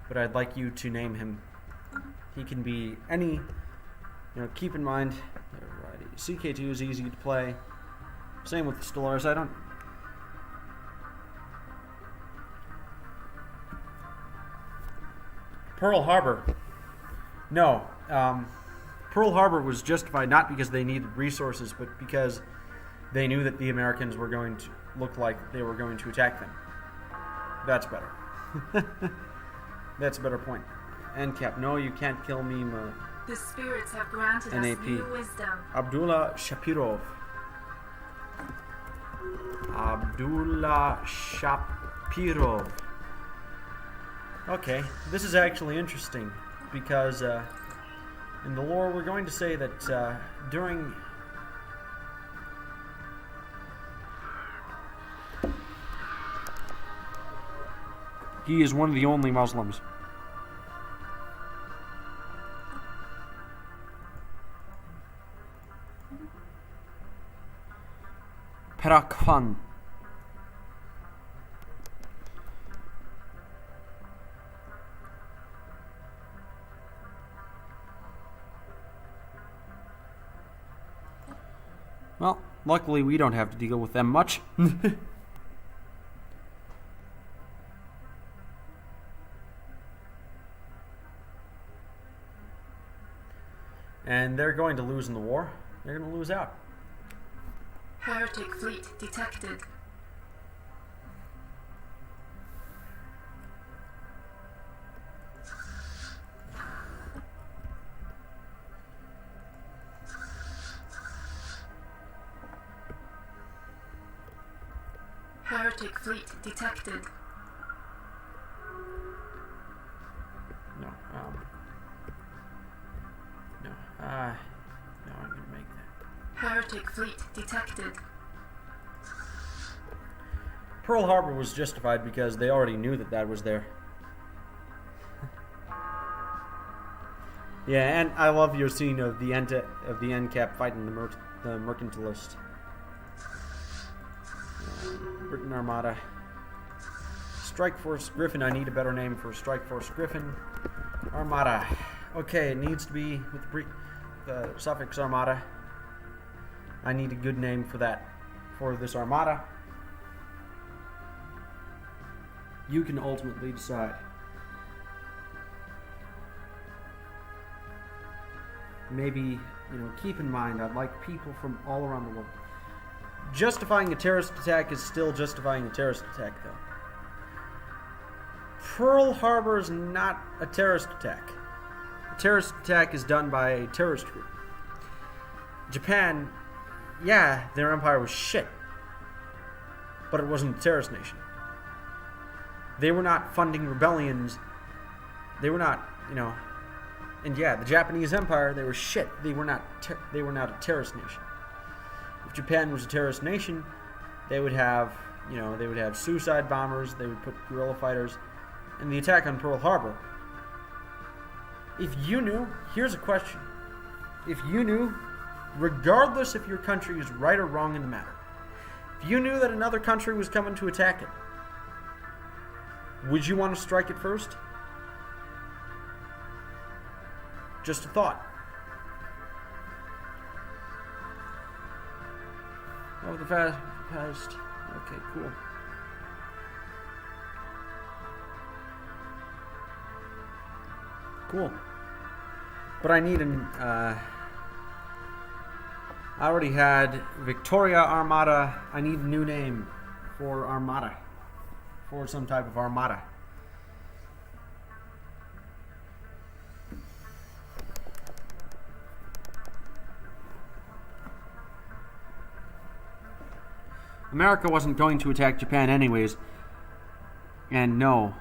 but I'd like you to name him. He can be any. Keep in mind. Alrighty, CK2 is easy to play. Same with the Stellaris. I don't. Pearl Harbour. No. Pearl Harbour was justified not because they needed resources, but because they knew that the Americans were going to look like they were going to attack them. That's better. That's a better point. NCAP. No, you can't kill me. The spirits have granted NAP. us new wisdom. Abdullah Shapirov. Abdullah Shapirov. Okay, this is actually interesting because in the lore we're going to say that during he is one of the only Muslims. Perakvan. Well, luckily we don't have to deal with them much. And they're going to lose in the war. They're going to lose out. Heretic fleet detected. Heretic fleet detected. No, no, I'm gonna make that. Heretic fleet detected. Pearl Harbor was justified because they already knew that was there. Yeah, and I love your scene of the NCAP fighting the mercantilist. Briton Armada. Strike Force Griffin. I need a better name for Strike Force Griffin. Armada. Okay, it needs to be with the suffix Armada. I need a good name for that. for this armada, you can ultimately decide. Maybe, keep in mind, I'd like people from all around the world. Justifying a terrorist attack is still justifying a terrorist attack, though. Pearl Harbor is not a terrorist attack. A terrorist attack is done by a terrorist group. Japan, yeah, their empire was shit. But it wasn't a terrorist nation. They were not funding rebellions. They were not, and yeah, the Japanese empire, they were shit. They were not a terrorist nation. If Japan was a terrorist nation, they would have, suicide bombers, they would put guerrilla fighters, and the attack on Pearl Harbor. If you knew, here's a question. If you knew, regardless if your country is right or wrong in the matter, if you knew that another country was coming to attack it, would you want to strike it first? Just a thought. Oh, the past. Okay, cool. Cool. But I need I already had Victoria Armada. I need a new name for Armada. For some type of armada. America wasn't going to attack Japan anyways. And no.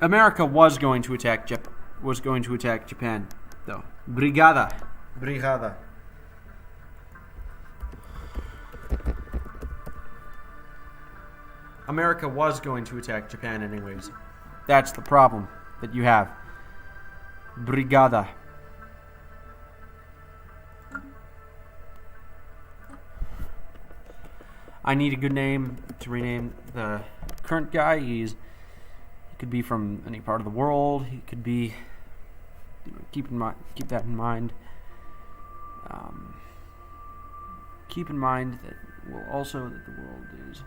America was going to attack Japan, though. Brigada. America was going to attack Japan anyways. That's the problem that you have. Brigada. I need a good name to rename the current guy. He could be from any part of the world. He could be. Keep that in mind. Keep in mind that the world is.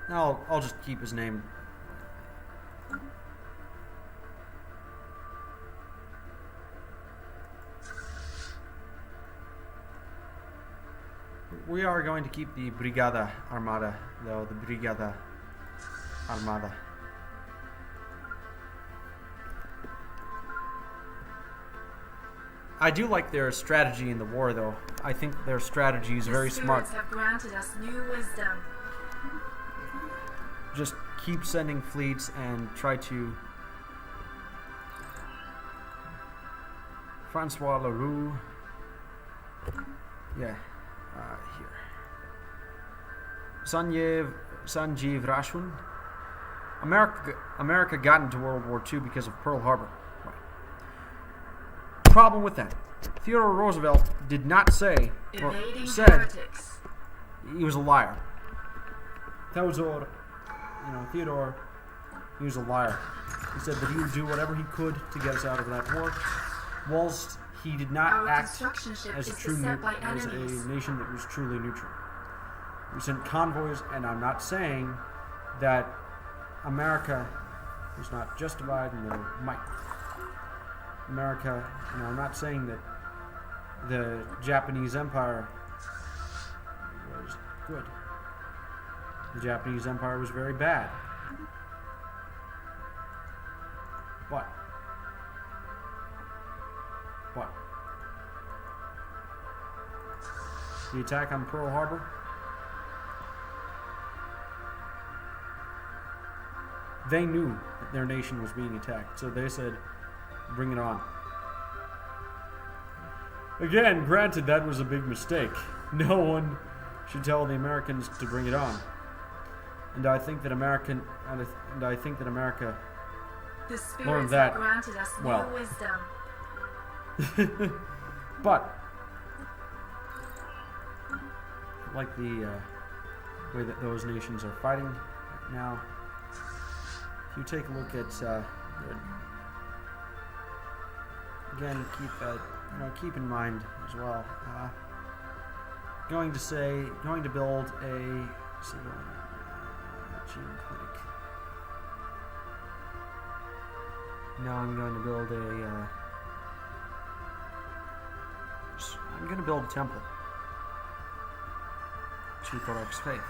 I'll just keep his name. We are going to keep the Brigada Armada, though. The Brigada Armada. I do like their strategy in the war, though. I think their strategy is very smart. The spirits have granted us new wisdom. Just keep sending fleets and try to... Francois Leroux. Yeah. Here. Sanjeev Rashwan. America got into World War II because of Pearl Harbor. Right. Problem with that. Theodore Roosevelt did not say, or Evading said, heretics. he was a liar. Theodore, he was a liar. He said that he would do whatever he could to get us out of that war, whilst he did not Our act construction ship as is a true beset by as a enemies. nation that was truly neutral. We sent convoys, and I'm not saying that America was not justified in their might. America, I'm not saying that the Japanese Empire was good. The Japanese Empire was very bad. But the attack on Pearl Harbor, they knew that their nation was being attacked, so they said, bring it on. Again, granted, that was a big mistake. No one should tell the Americans to bring it on. And I think that America The spirits learned have that granted us new well. wisdom. But like the way that those nations are fighting right now, if you take a look at again, keep in mind as well. Going to build a civilian gene clinic. Now I'm going to build a temple to Thorax faith.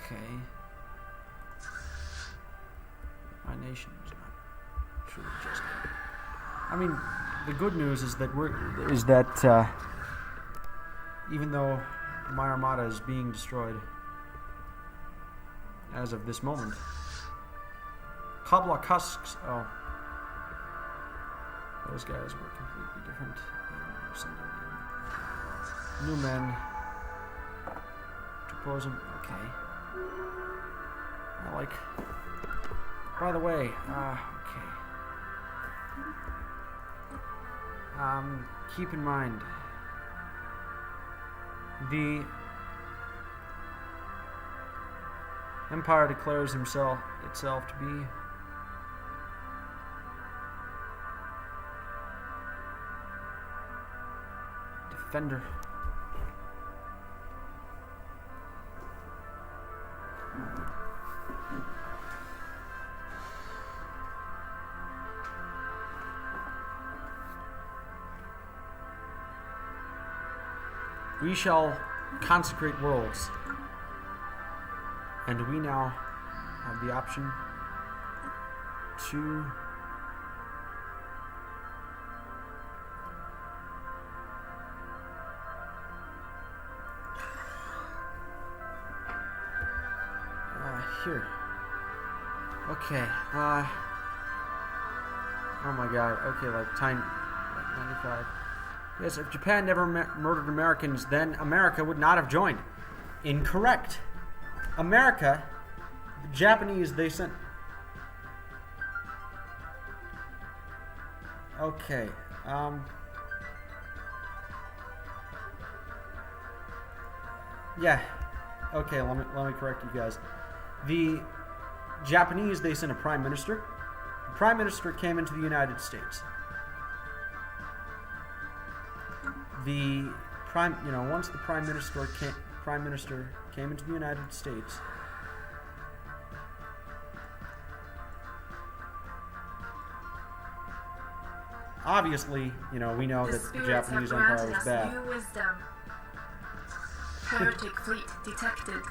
Okay. My nation is not truly just. I mean, the good news is that even though my armada is being destroyed as of this moment, Kabla Kusks. Oh, those guys were completely different. New men. Propose them. Okay. I like. By the way, okay. Keep in mind the Empire declares itself to be defender. We shall consecrate worlds, and we now have the option to here. Okay. Oh my God. Okay, like 95. Yes, if Japan never murdered Americans, then America would not have joined. Incorrect. America, the Japanese, they sent... Okay, yeah. Okay, let me correct you guys. The Japanese, they sent a prime minister. The prime minister came into the United States. Once the prime minister came into the United States, obviously, we know that the Japanese Empire was bad. New wisdom. Heretic fleet detected.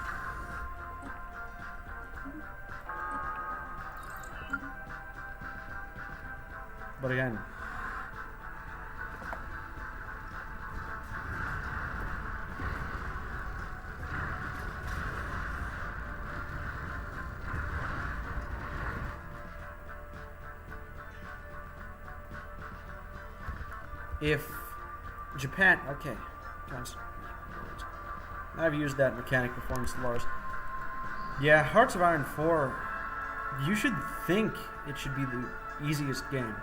But again, if Japan, okay, I've used that mechanic before in Stellaris. Yeah, Hearts of Iron 4, you should think it should be the easiest game.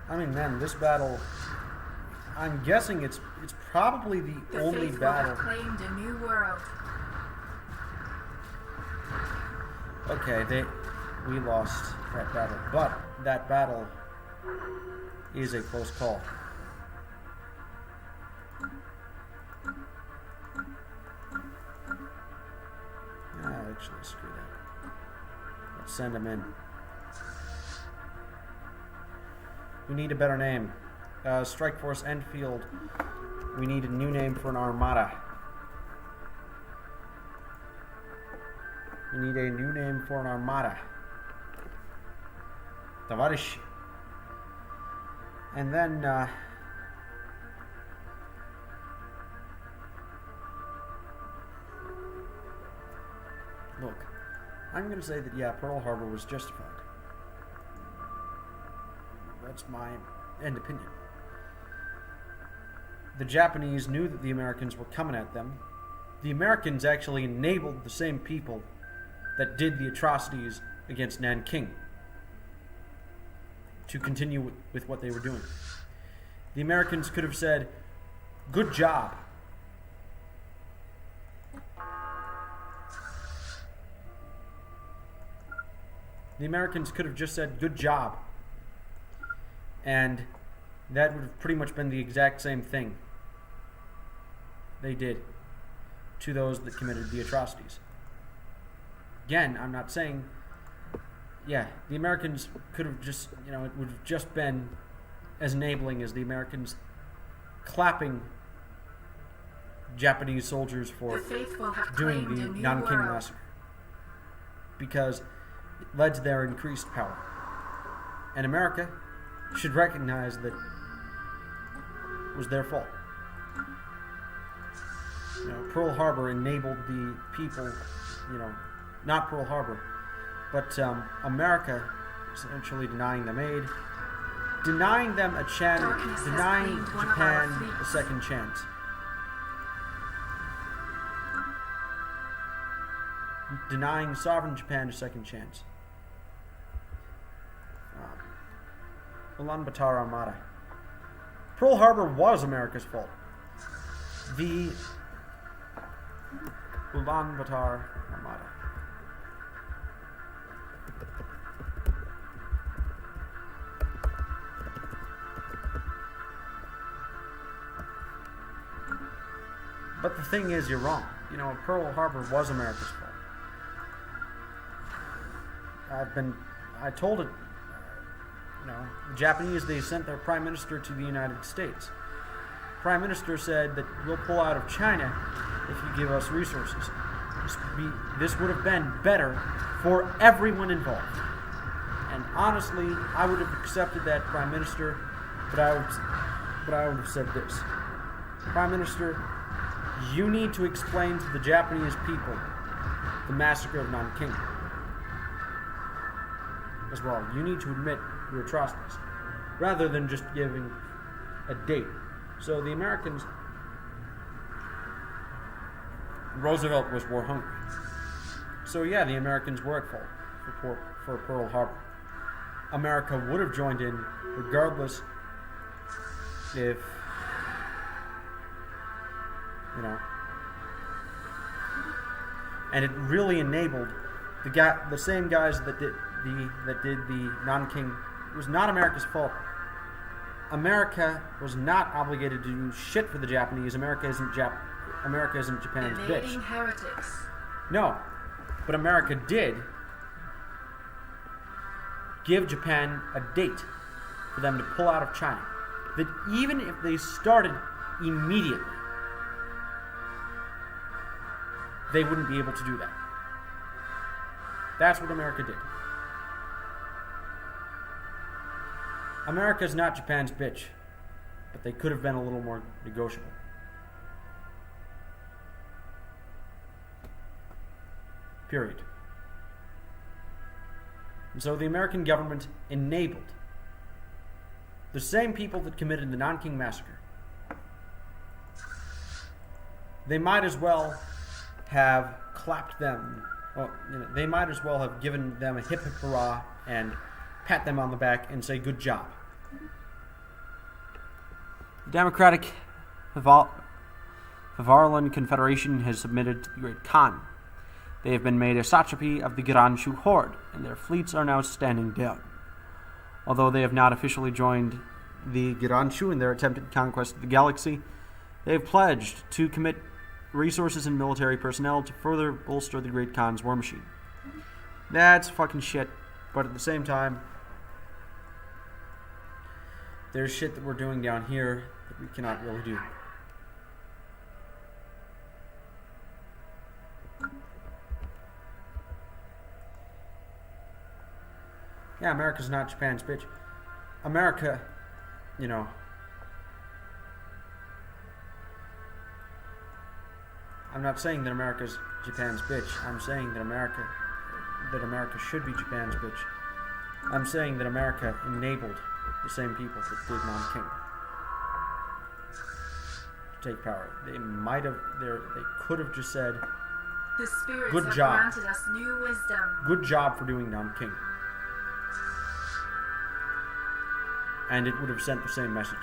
I mean, man, this battle, I'm guessing it's probably the only faithful battle. have claimed a new world. Okay, we lost that battle, but that battle is a close call. Actually, screw that. Let's send him in. We need a better name. Strike Force Enfield. We need a new name for an armada. We need a new name for an armada. Tavarish. And then, look, I'm going to say that, yeah, Pearl Harbor was justified. That's my end opinion. The Japanese knew that the Americans were coming at them. The Americans actually enabled the same people that did the atrocities against Nanking to continue with what they were doing. The Americans could have said, "Good job." The Americans could have just said, "Good job." And that would have pretty much been the exact same thing they did to those that committed the atrocities. Again, I'm not saying, yeah, the Americans could have just, it would have just been as enabling as the Americans clapping Japanese soldiers for The faithful have doing claimed the a new Nanking world. Massacre, because it led to their increased power. And America should recognize that it was their fault. Pearl Harbor enabled the people, not Pearl Harbor, but America essentially denying them aid, denying them a chance, Darkness has denying claimed one of our Japan a fleets. second chance. Denying sovereign Japan a second chance. Ulaanbaatar Armada. Pearl Harbor was America's fault. The Ulaanbaatar Armada. But the thing is, you're wrong. Pearl Harbor was America's fault. I told it, the Japanese, they sent their prime minister to the United States. Prime minister said that we'll pull out of China if you give us resources. This would have been better for everyone involved. And honestly, I would have accepted that prime minister, but I would have said this. Prime Minister, you need to explain to the Japanese people the massacre of Nanking as well. You need to admit your atrocities, rather than just giving a date. So the Americans, Roosevelt was war hungry. So yeah, the Americans were at fault for Pearl Harbor. America would have joined in regardless if, and it really enabled the same guys that did the Nanking. It was not America's fault. America was not obligated to do shit for the Japanese. America isn't Japan's Invading bitch. heretics. No, but America did give Japan a date for them to pull out of China. That even if they started immediately, they wouldn't be able to do that. That's what America did. America is not Japan's bitch, but they could have been a little more negotiable. Period. And so the American government enabled the same people that committed the Nanking Massacre. They might as well have clapped them. Well, they might as well have given them a hip hip hurrah and pat them on the back and say, "Good job." The Democratic Hvarland Confederation has submitted to the Great Khan. They have been made a satrapy of the Giranshu horde, and their fleets are now standing down. Although they have not officially joined the Giranshu in their attempted conquest of the galaxy, they have pledged to commit resources and military personnel to further bolster the Great Khan's war machine. That's fucking shit, but at the same time, there's shit that we're doing down here that we cannot really do. Yeah, America's not Japan's bitch. America you know, I'm not saying that America's Japan's bitch. I'm saying that America should be Japan's bitch. I'm saying that America enabled the same people that did Nanking to take power. They could have just said, The spirits Good have job. granted us new wisdom. good job for doing Nanking. And it would have sent the same message.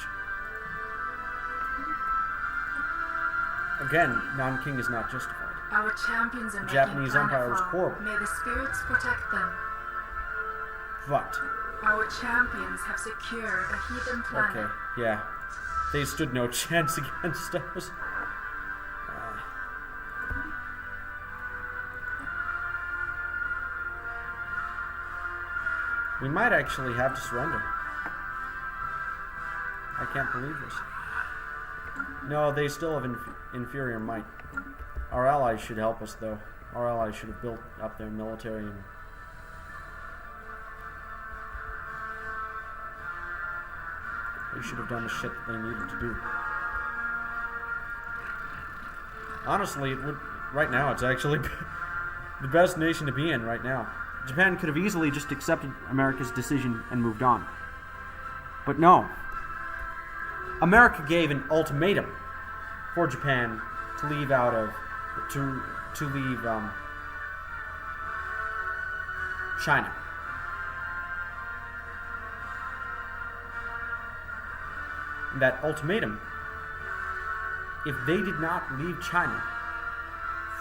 Again, Nanking is not justified. Our champions are making Japanese Empire was planetfall. horrible. May the spirits protect them. But, Our champions have secured a heathen planet. okay, yeah. They stood no chance against us. We might actually have to surrender. I can't believe this. No, they still have inferior might. Our allies should help us, though. Our allies should have built up their military and... They should have done the shit that they needed to do. Honestly, it would... Right now, it's actually the best nation to be in right now. Japan could have easily just accepted America's decision and moved on. But no. America gave an ultimatum for Japan to leave out of... to leave, China. And that ultimatum, if they did not leave China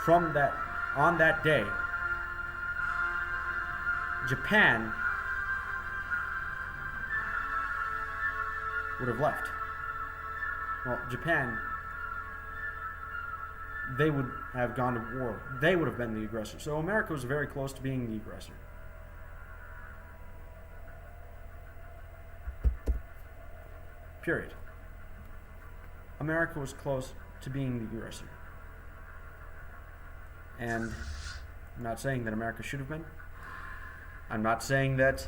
from that, on that day, Japan would have left. Well, Japan, they would have gone to war. They would have been the aggressor. So America was very close to being the aggressor. Period. America was close to being the aggressor. And I'm not saying that America should have been. I'm not saying that,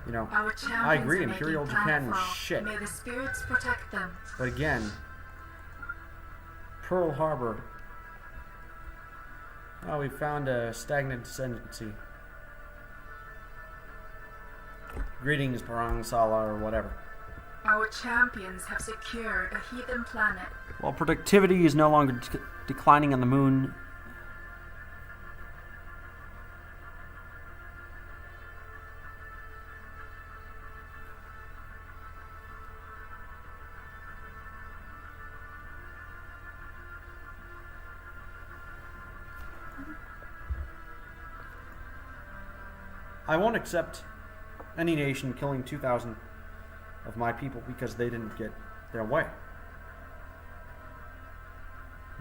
you know, Our champions I agree, are making Imperial Japan was planetfall. shit. May the spirits protect them. But again, Pearl Harbor, oh, we found a stagnant ascendancy. Greetings, Parang Sala, or whatever. Our champions have secured a heathen planet. While productivity is no longer declining on the moon, I won't accept any nation killing 2,000 of my people because they didn't get their way.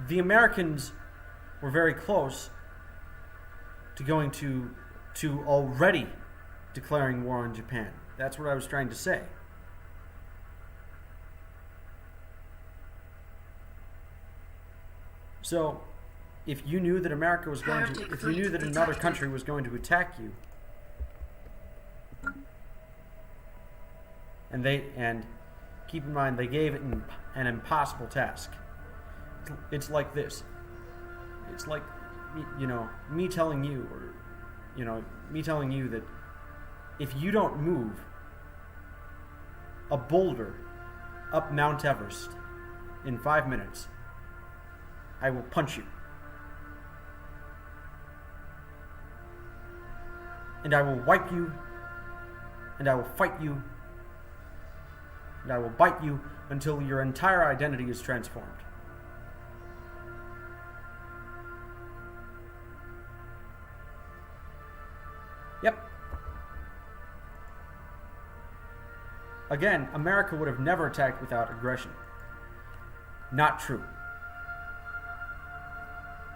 The Americans were very close to going to already declaring war on Japan. That's what I was trying to say. So, if you knew that America was going to, if you knew that another country was going to attack you, and keep in mind they gave it an impossible task. It's like this. It's like, me telling you, or me telling you that if you don't move a boulder up Mount Everest in 5 minutes, I will punch you. And I will wipe you, and I will fight you, and I will bite you until your entire identity is transformed. Yep. Again, America would have never attacked without aggression. Not true.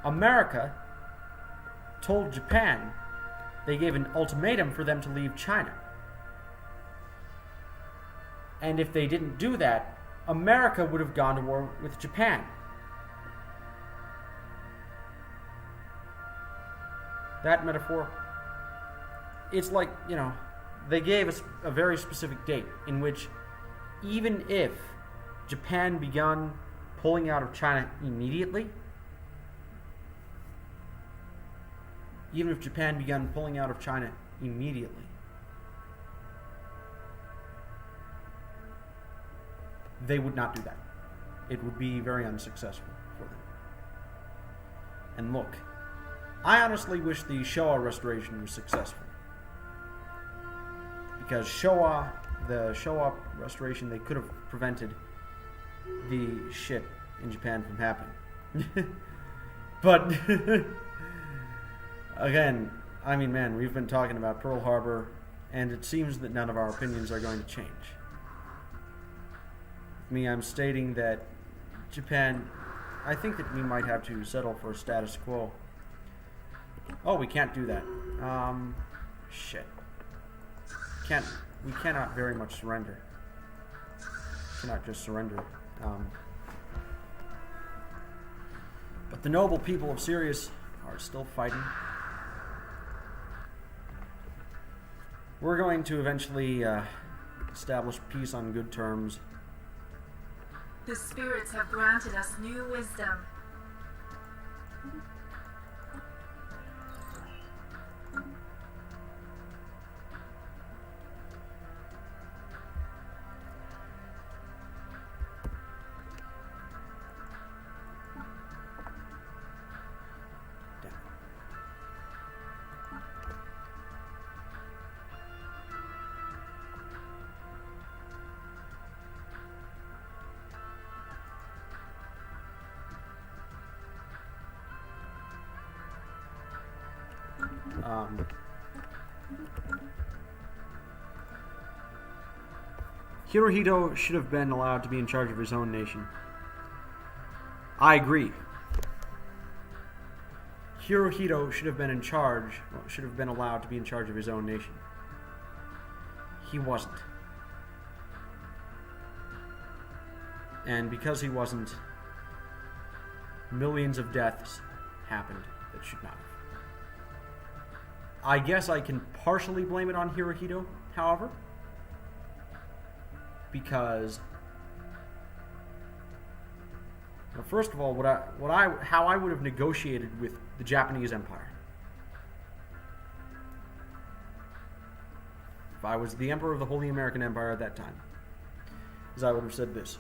America told Japan they gave an ultimatum for them to leave China. And if they didn't do that, America would have gone to war with Japan. That metaphor, it's like, they gave us a very specific date in which, even if Japan begun pulling out of China immediately, even if Japan began pulling out of China immediately, they would not do that. It would be very unsuccessful for them. And look, I honestly wish the Showa restoration was successful. Because the Showa restoration, they could have prevented the shit in Japan from happening. But, again, I mean, man, we've been talking about Pearl Harbor, and it seems that none of our opinions are going to change. I'm stating that Japan, I think that we might have to settle for a status quo. Oh, we can't do that. Shit. We cannot very much surrender. Cannot just surrender. But the noble people of Sirius are still fighting. We're going to eventually establish peace on good terms. The spirits have granted us new wisdom. Hirohito should have been allowed to be in charge of his own nation. I agree. Hirohito should have been allowed to be in charge of his own nation. He wasn't. And because he wasn't, millions of deaths happened that should not have. I guess I can partially blame it on Hirohito, however, because, well, first of all, how I would have negotiated with the Japanese Empire. If I was the Emperor of the Holy American Empire at that time, is I would have said this: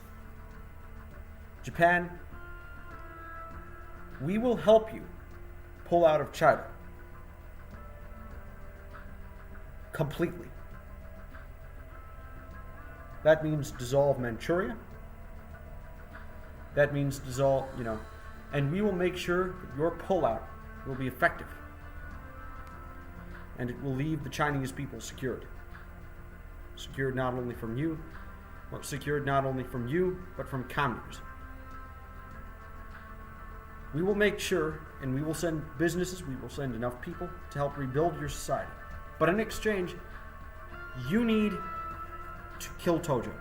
Japan, we will help you pull out of China completely. That means dissolve Manchuria. That means dissolve, and we will make sure that your pullout will be effective. And it will leave the Chinese people secured. Secured not only from you, but from communists. We will make sure, and we will send businesses, we will send enough people to help rebuild your society. But in exchange, you need to kill Tojo.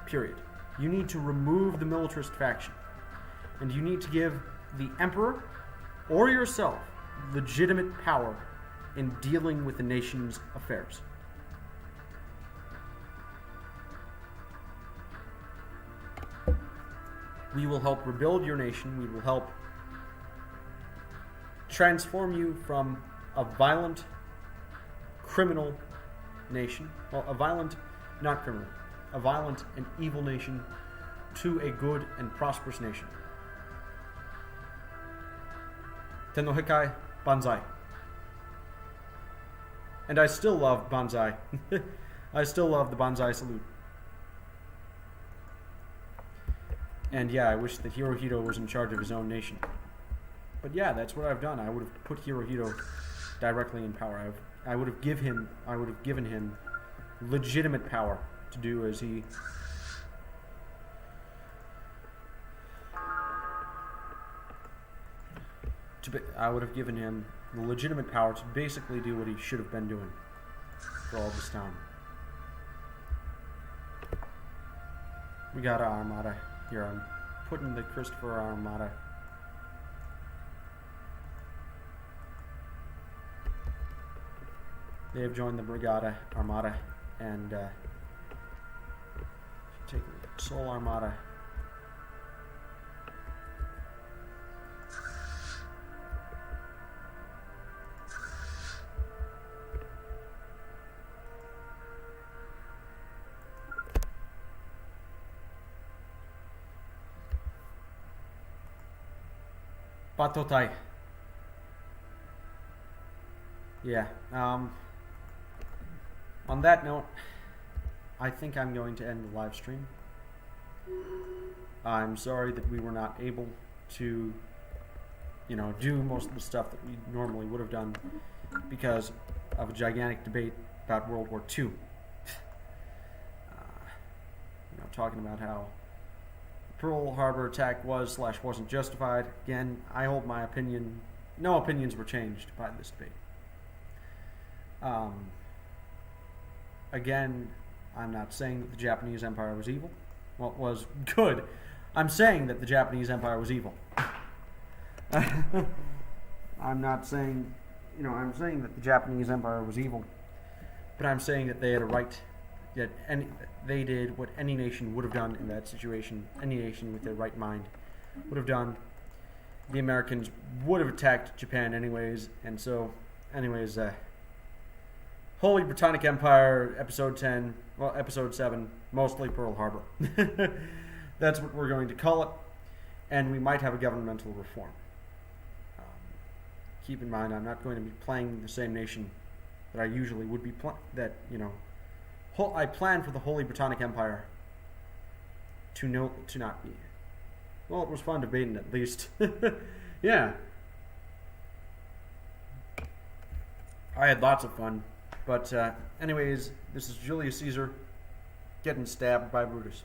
Period. You need to remove the militarist faction. And you need to give the Emperor or yourself legitimate power in dealing with the nation's affairs. We will help rebuild your nation. We will help transform you from a violent, criminal nation. Well, a violent and evil nation to a good and prosperous nation. Tennohekai Banzai. And I still love Banzai. I still love the Banzai salute. And yeah, I wish that Hirohito was in charge of his own nation. But yeah, that's what I've done. I would have put Hirohito directly in power. I would have given him legitimate power to do as he I would have given him the legitimate power to basically do what he should have been doing for all this time. We got our Armada here. I'm putting the Christopher Armada. They have joined the Brigada Armada and take Sol Armada. Patotai. Yeah. On that note, I think I'm going to end the live stream. I'm sorry that we were not able to, do most of the stuff that we normally would have done because of a gigantic debate about World War II. Talking about how Pearl Harbor attack was/wasn't justified. Again, I hold my opinion. No opinions were changed by this debate. Again, I'm not saying that the Japanese Empire was evil. Well, it was good. I'm saying that the Japanese Empire was evil. I'm not saying, I'm saying that the Japanese Empire was evil, but I'm saying that they had a right. Yet they did what any nation would have done in that situation. Any nation with their right mind would have done. The Americans would have attacked Japan anyways, and so, anyways, Holy Britonnic Empire, Episode 10, well, Episode 7, mostly Pearl Harbor. That's what we're going to call it, and we might have a governmental reform. Keep in mind, I'm not going to be playing the same nation that I usually would be playing, I plan for the Holy Britonnic Empire to not be. Well, it was fun debating at least. Yeah. I had lots of fun. But anyways, this is Julius Caesar getting stabbed by Brutus.